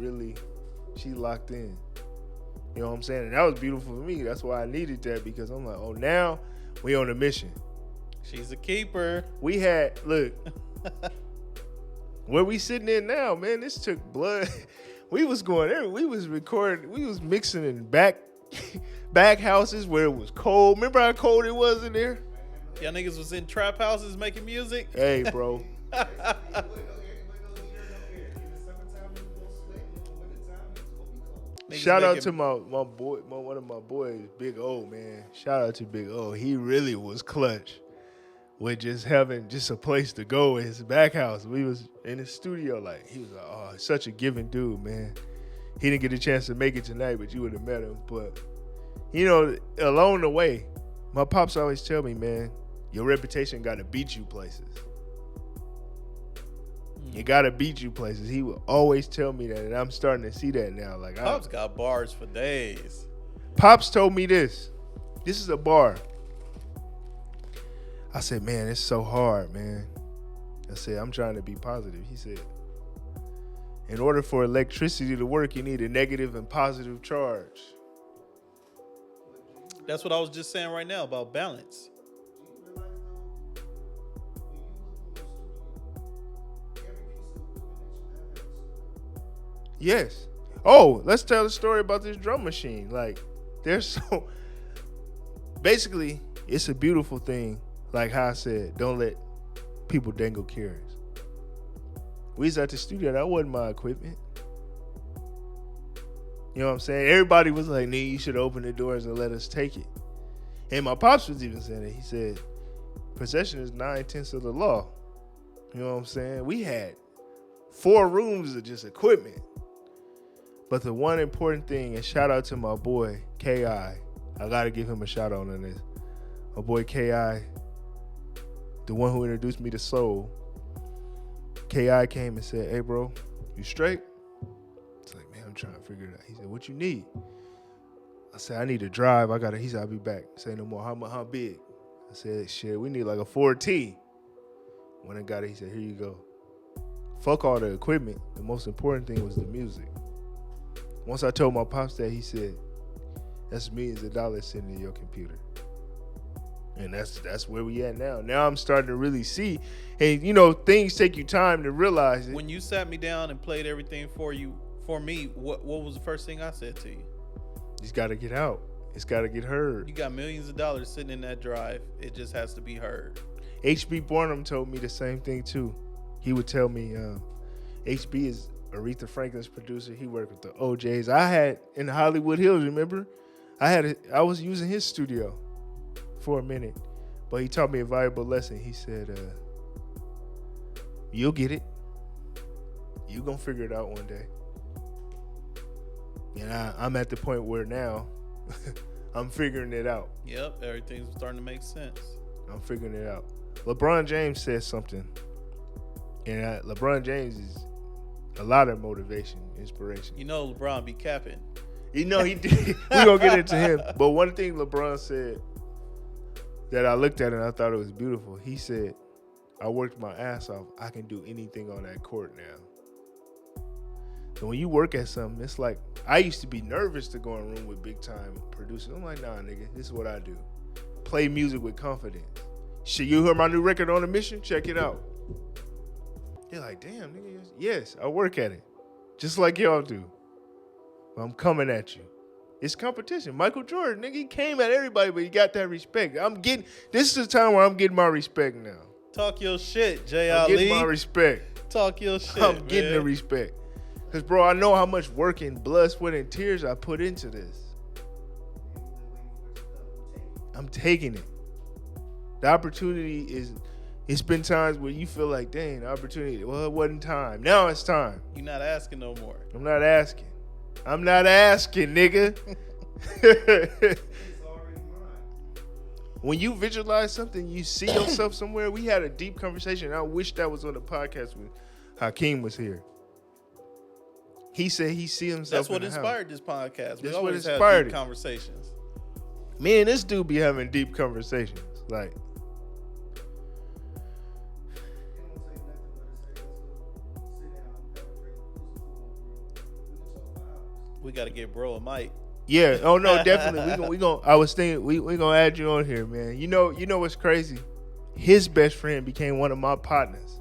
[SPEAKER 2] locked in. You know what I'm saying? And that was beautiful for me. That's why I needed that, because I'm like, oh, now we on a mission.
[SPEAKER 3] She's a keeper.
[SPEAKER 2] We had, look, where we sitting in now, man, this took blood. We was going there. We was recording. We was mixing in back houses where it was cold. Remember how cold it was in there?
[SPEAKER 3] Y'all niggas was in trap houses making music.
[SPEAKER 2] Hey, bro. Shout out to my boy, one of my boys, Big O, man. Shout out to Big O. He really was clutch with just having just a place to go in his back house. We was in his studio, like, he was like, oh, such a giving dude, man. He didn't get a chance to make it tonight, but you would have met him. But, along the way, my pops always tell me, man, your reputation got to beat you places. You got to beat you places. He would always tell me that, and I'm starting to see that now. Like,
[SPEAKER 3] Pops got bars for days.
[SPEAKER 2] Pops told me this. This is a bar. I said, man, it's so hard, man. I said, I'm trying to be positive. He said, in order for electricity to work, you need a negative and positive charge.
[SPEAKER 3] That's what I was just saying right now about balance.
[SPEAKER 2] Yes. Oh, let's tell the story about this drum machine. Like, basically, it's a beautiful thing. Like how I said, don't let people dangle carrots. We was at the studio. That wasn't my equipment. You know what I'm saying? Everybody was like, "Nee, you should open the doors and let us take it." And my pops was even saying it. He said, possession is 9/10 of the law. You know what I'm saying? We had 4 rooms of just equipment. But the one important thing, and shout out to my boy, K.I. I got to give him a shout out on this. My boy, K.I., the one who introduced me to soul. K.I. came and said, hey, bro, you straight? It's like, man, I'm trying to figure it out. He said, what you need? I said, I need to drive. He said, I'll be back. Say no more. How big? I said, shit, we need like a 4T. When I got it, he said, here you go. Fuck all the equipment. The most important thing was the music. Once I told my pops that, he said, that's millions of dollars sitting in your computer. And that's where we at now. Now I'm starting to really see, and things take you time to realize it.
[SPEAKER 3] When you sat me down and played everything for me, what was the first thing I said to you?
[SPEAKER 2] It's got to get out. It's got to get heard.
[SPEAKER 3] You got millions of dollars sitting in that drive. It just has to be heard.
[SPEAKER 2] HB Barnum told me the same thing too. He would tell me, HB is Aretha Franklin's producer. He worked with the OJs. I had in Hollywood Hills, remember? I was using his studio for a minute, but he taught me a valuable lesson. He said, you'll get it. You gonna figure it out one day. And I'm at the point where now I'm figuring it out.
[SPEAKER 3] Yep, everything's starting to make sense.
[SPEAKER 2] I'm figuring it out. LeBron James said something, and LeBron James is a lot of motivation, inspiration.
[SPEAKER 3] You know LeBron be capping.
[SPEAKER 2] You know he did. We gonna get into him, but one thing LeBron said that I looked at and I thought it was beautiful. He said, "I worked my ass off. I can do anything on that court now." So when you work at something, it's like I used to be nervous to go in a room with big time producers. I'm like, nah, nigga, this is what I do. Play music with confidence. Shit, you heard my new record On a Mission? Check it out. They're like, damn, nigga. Yes, I work at it. Just like y'all do. But I'm coming at you. It's competition. Michael Jordan, nigga, he came at everybody, but he got that respect. This is the time where I'm getting my respect now.
[SPEAKER 3] Talk your shit, J.
[SPEAKER 2] I'm
[SPEAKER 3] Ali.
[SPEAKER 2] getting my respect.
[SPEAKER 3] Talk your shit,
[SPEAKER 2] I'm getting
[SPEAKER 3] man.
[SPEAKER 2] the respect. Because, bro, I know how much work and blood, sweat, and tears I put into this. I'm taking it. The opportunity is, it's been times where you feel like, dang, the opportunity, well, it wasn't time. Now it's time.
[SPEAKER 3] You're not asking no more.
[SPEAKER 2] I'm not asking. I'm not asking, nigga. When you visualize something, you see yourself somewhere. We had a deep conversation. I wish that was on the podcast when Hakeem was here. He said he see himself.
[SPEAKER 3] That's what
[SPEAKER 2] in the
[SPEAKER 3] inspired
[SPEAKER 2] house.
[SPEAKER 3] this podcast. We
[SPEAKER 2] That's what
[SPEAKER 3] always have
[SPEAKER 2] inspired
[SPEAKER 3] deep
[SPEAKER 2] it.
[SPEAKER 3] conversations.
[SPEAKER 2] Me and this dude be having deep conversations. Like,
[SPEAKER 3] We got to get bro a mic.
[SPEAKER 2] yeah, oh no, definitely. We gonna. I was thinking we gonna add you on here, man. You know what's crazy? His best friend became one of my partners.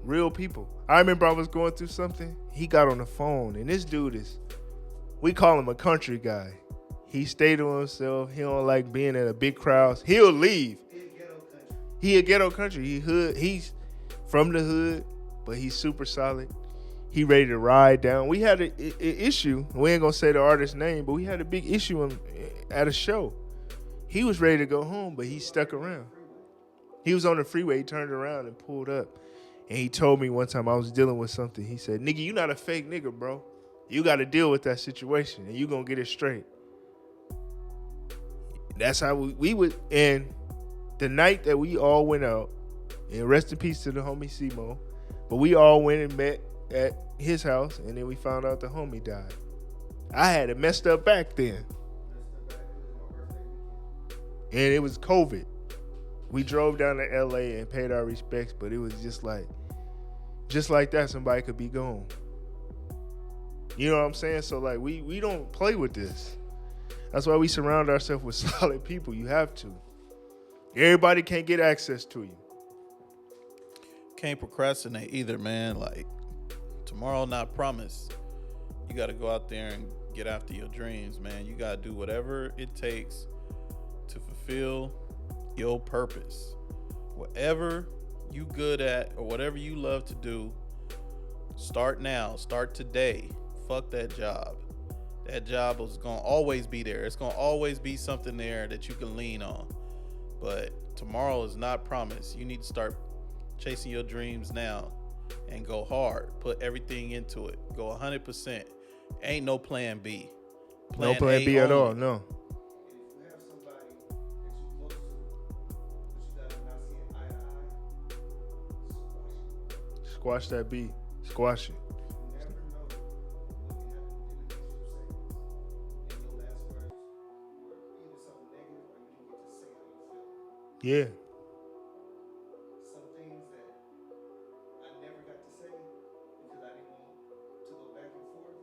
[SPEAKER 2] Real people. I remember I was going through something. He got on the phone, and this dude we call him a country guy. He stayed to himself. He don't like being in a big crowd. He'll leave. He a ghetto country. He's from the hood, but he's super solid. He ready to ride down. We had an issue. We ain't gonna say the artist's name, but we had a big issue at a show. He was ready to go home, but he stuck around. He was on the freeway. He turned around and pulled up. And he told me one time I was dealing with something. He said, nigga, you not a fake nigga, bro. You got to deal with that situation, and you going to get it straight. That's how we would. And the night that we all went out, and rest in peace to the homie Simo, but we all went and met at his house, and then we found out the homie died. I had it messed up back then. And it was COVID. We drove down to LA and paid our respects, but it was just like that, somebody could be gone. You know what I'm saying? So like we don't play with this. That's why we surround ourselves with solid people. You have to. Everybody can't get access to you.
[SPEAKER 3] Can't procrastinate either, man. Like, tomorrow not promised. You got to go out there and get after your dreams, man. You got to do whatever it takes to fulfill your purpose. Whatever you good at or whatever you love to do, start now. Start today. Fuck that job. That job is going to always be there. It's going to always be something there that you can lean on. But tomorrow is not promised. You need to start chasing your dreams now and go hard. Put everything into it. Go 100%. Ain't no plan B.
[SPEAKER 2] No plan
[SPEAKER 3] A
[SPEAKER 2] B at all,
[SPEAKER 3] only.
[SPEAKER 2] no. Squash that B. Squash it. Yeah.
[SPEAKER 6] Some things that I never got to say because I didn't want to go back and forth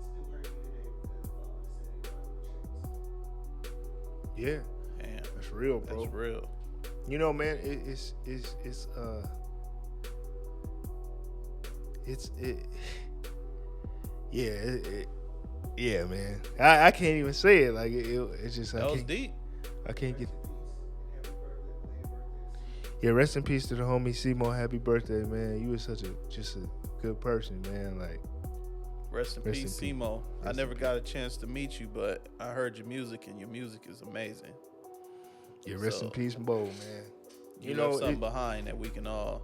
[SPEAKER 6] still hurt me today because if I would have said it, I would
[SPEAKER 2] Yeah.
[SPEAKER 3] Damn,
[SPEAKER 2] That's real, bro.
[SPEAKER 3] that's real.
[SPEAKER 2] You know, man, yeah, man. I can't even say it. Like it's just
[SPEAKER 3] That was deep.
[SPEAKER 2] I can't get. Yeah, rest in peace to the homie Simo. Happy birthday, man. You were just a good person, man. Like,
[SPEAKER 3] Rest in
[SPEAKER 2] Rest
[SPEAKER 3] peace,
[SPEAKER 2] in peace.
[SPEAKER 3] Simo. I
[SPEAKER 2] Rest
[SPEAKER 3] never
[SPEAKER 2] in
[SPEAKER 3] got a chance to meet you, but I heard your music, and your music is amazing.
[SPEAKER 2] yeah, rest in
[SPEAKER 3] So,
[SPEAKER 2] peace, Mo, man.
[SPEAKER 3] You left something behind that we can all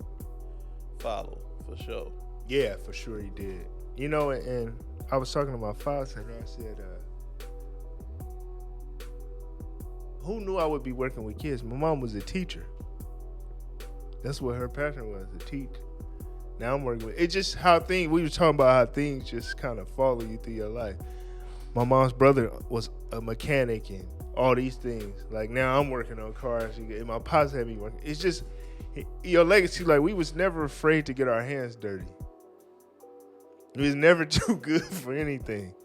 [SPEAKER 3] follow, for sure.
[SPEAKER 2] Yeah, for sure he did. You know, and I was talking to my father and I said, who knew I would be working with kids? My mom was a teacher. That's what her passion was, to teach. Now I'm working with, it's just how we were talking about how things just kind of follow you through your life. My mom's brother was a mechanic and all these things. Like now I'm working on cars and my pops had me working. It's just your legacy. Like we was never afraid to get our hands dirty. We was never too good for anything.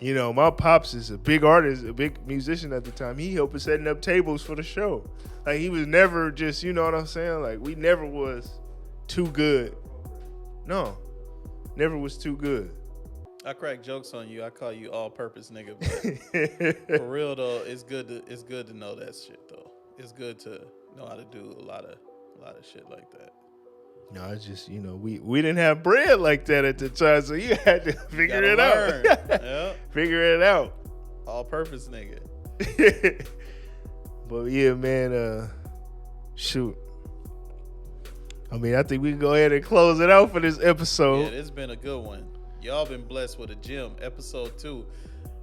[SPEAKER 2] You know, my pops is a big artist, a big musician at the time. He helped us setting up tables for the show. Like he was never just, you know what I'm saying? Like we never was too good. No, never was too good.
[SPEAKER 3] I crack jokes on you. I call you all-purpose nigga, but for real though, it's good to know that shit though. It's good to know how to do a lot of shit like that.
[SPEAKER 2] No, it's just, you know, we didn't have bread like that at the time, so you had to figure it out.
[SPEAKER 3] Yep.
[SPEAKER 2] Figure it out.
[SPEAKER 3] All-purpose nigga.
[SPEAKER 2] But yeah, man, shoot. I mean, I think we can go ahead and close it out for this episode.
[SPEAKER 3] Yeah, it's been a good one. Y'all been blessed with a gym, episode 2.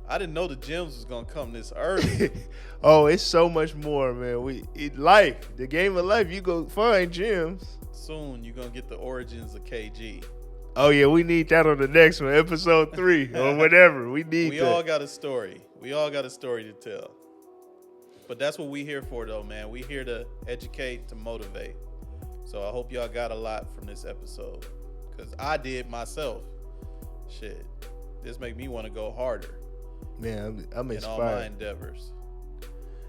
[SPEAKER 3] I didn't know the gyms was gonna come this early.
[SPEAKER 2] Oh, it's so much more, man. Life, the game of life, you go find gyms.
[SPEAKER 3] Soon you're gonna get the origins of KG.
[SPEAKER 2] Oh yeah, we need that on the next one, episode 3 or whatever. We need
[SPEAKER 3] We
[SPEAKER 2] that.
[SPEAKER 3] all got a story. We all got a story to tell. But that's what we here for though, man. We here to educate, to motivate. So I hope y'all got a lot from this episode. Cause I did myself. Shit. This make me want to go harder.
[SPEAKER 2] Man, I'm
[SPEAKER 3] in
[SPEAKER 2] inspired.
[SPEAKER 3] all my endeavors.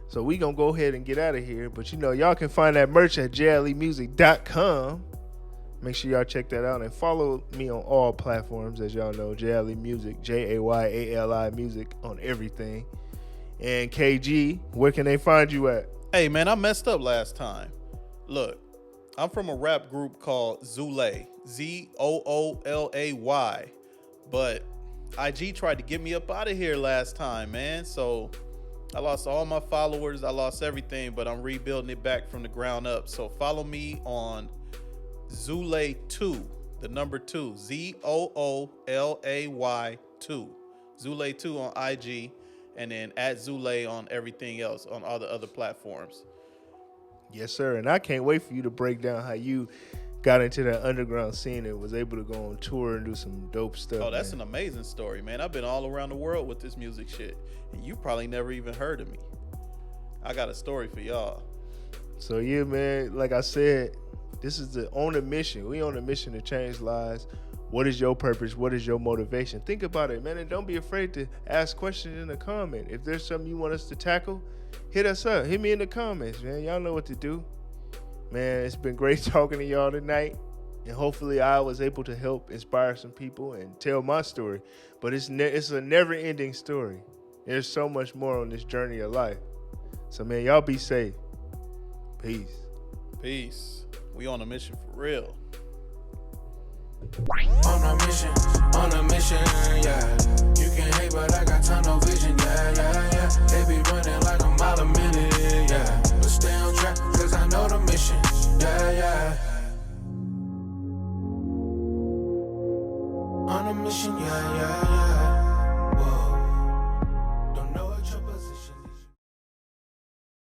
[SPEAKER 2] So we gonna go ahead and get out of here. But you know, y'all can find that merch at jlemusic.com. Make sure y'all check that out and follow me on all platforms. As y'all know, JLE Music, JAYALI Music on everything. And KG, where can they find you at?
[SPEAKER 3] Hey man, I messed up last time. Look, I'm from a rap group called Zoolay, ZOOLAY, but IG tried to get me up out of here last time, man. So I lost all my followers, I lost everything, but I'm rebuilding it back from the ground up. So follow me on Zoolay2, the number 2, ZOOLAY2, Zoolay2 on IG, and then at Zoolay on everything else, on all the other platforms.
[SPEAKER 2] Yes, sir. And I can't wait for you to break down how you got into that underground scene and was able to go on tour and do some dope stuff.
[SPEAKER 3] Oh, that's an amazing story, man. I've been all around the world with this music shit, and you probably never even heard of me. I got a story for y'all.
[SPEAKER 2] So yeah, man, like I said, this is on a mission. We on a mission to change lives. What is your purpose? What is your motivation? Think about it, man, and don't be afraid to ask questions in the comment. If there's something you want us to tackle, hit us up. Hit me in the comments, man. Y'all know what to do. Man, it's been great talking to y'all tonight. And hopefully I was able to help inspire some people and tell my story. But it's a never-ending story. There's so much more on this journey of life. So, man, y'all be safe. Peace.
[SPEAKER 3] Peace. We on a mission for real.
[SPEAKER 1] On a mission, yeah. You can hate, but I got tunnel vision, yeah. They be running like a mile a minute.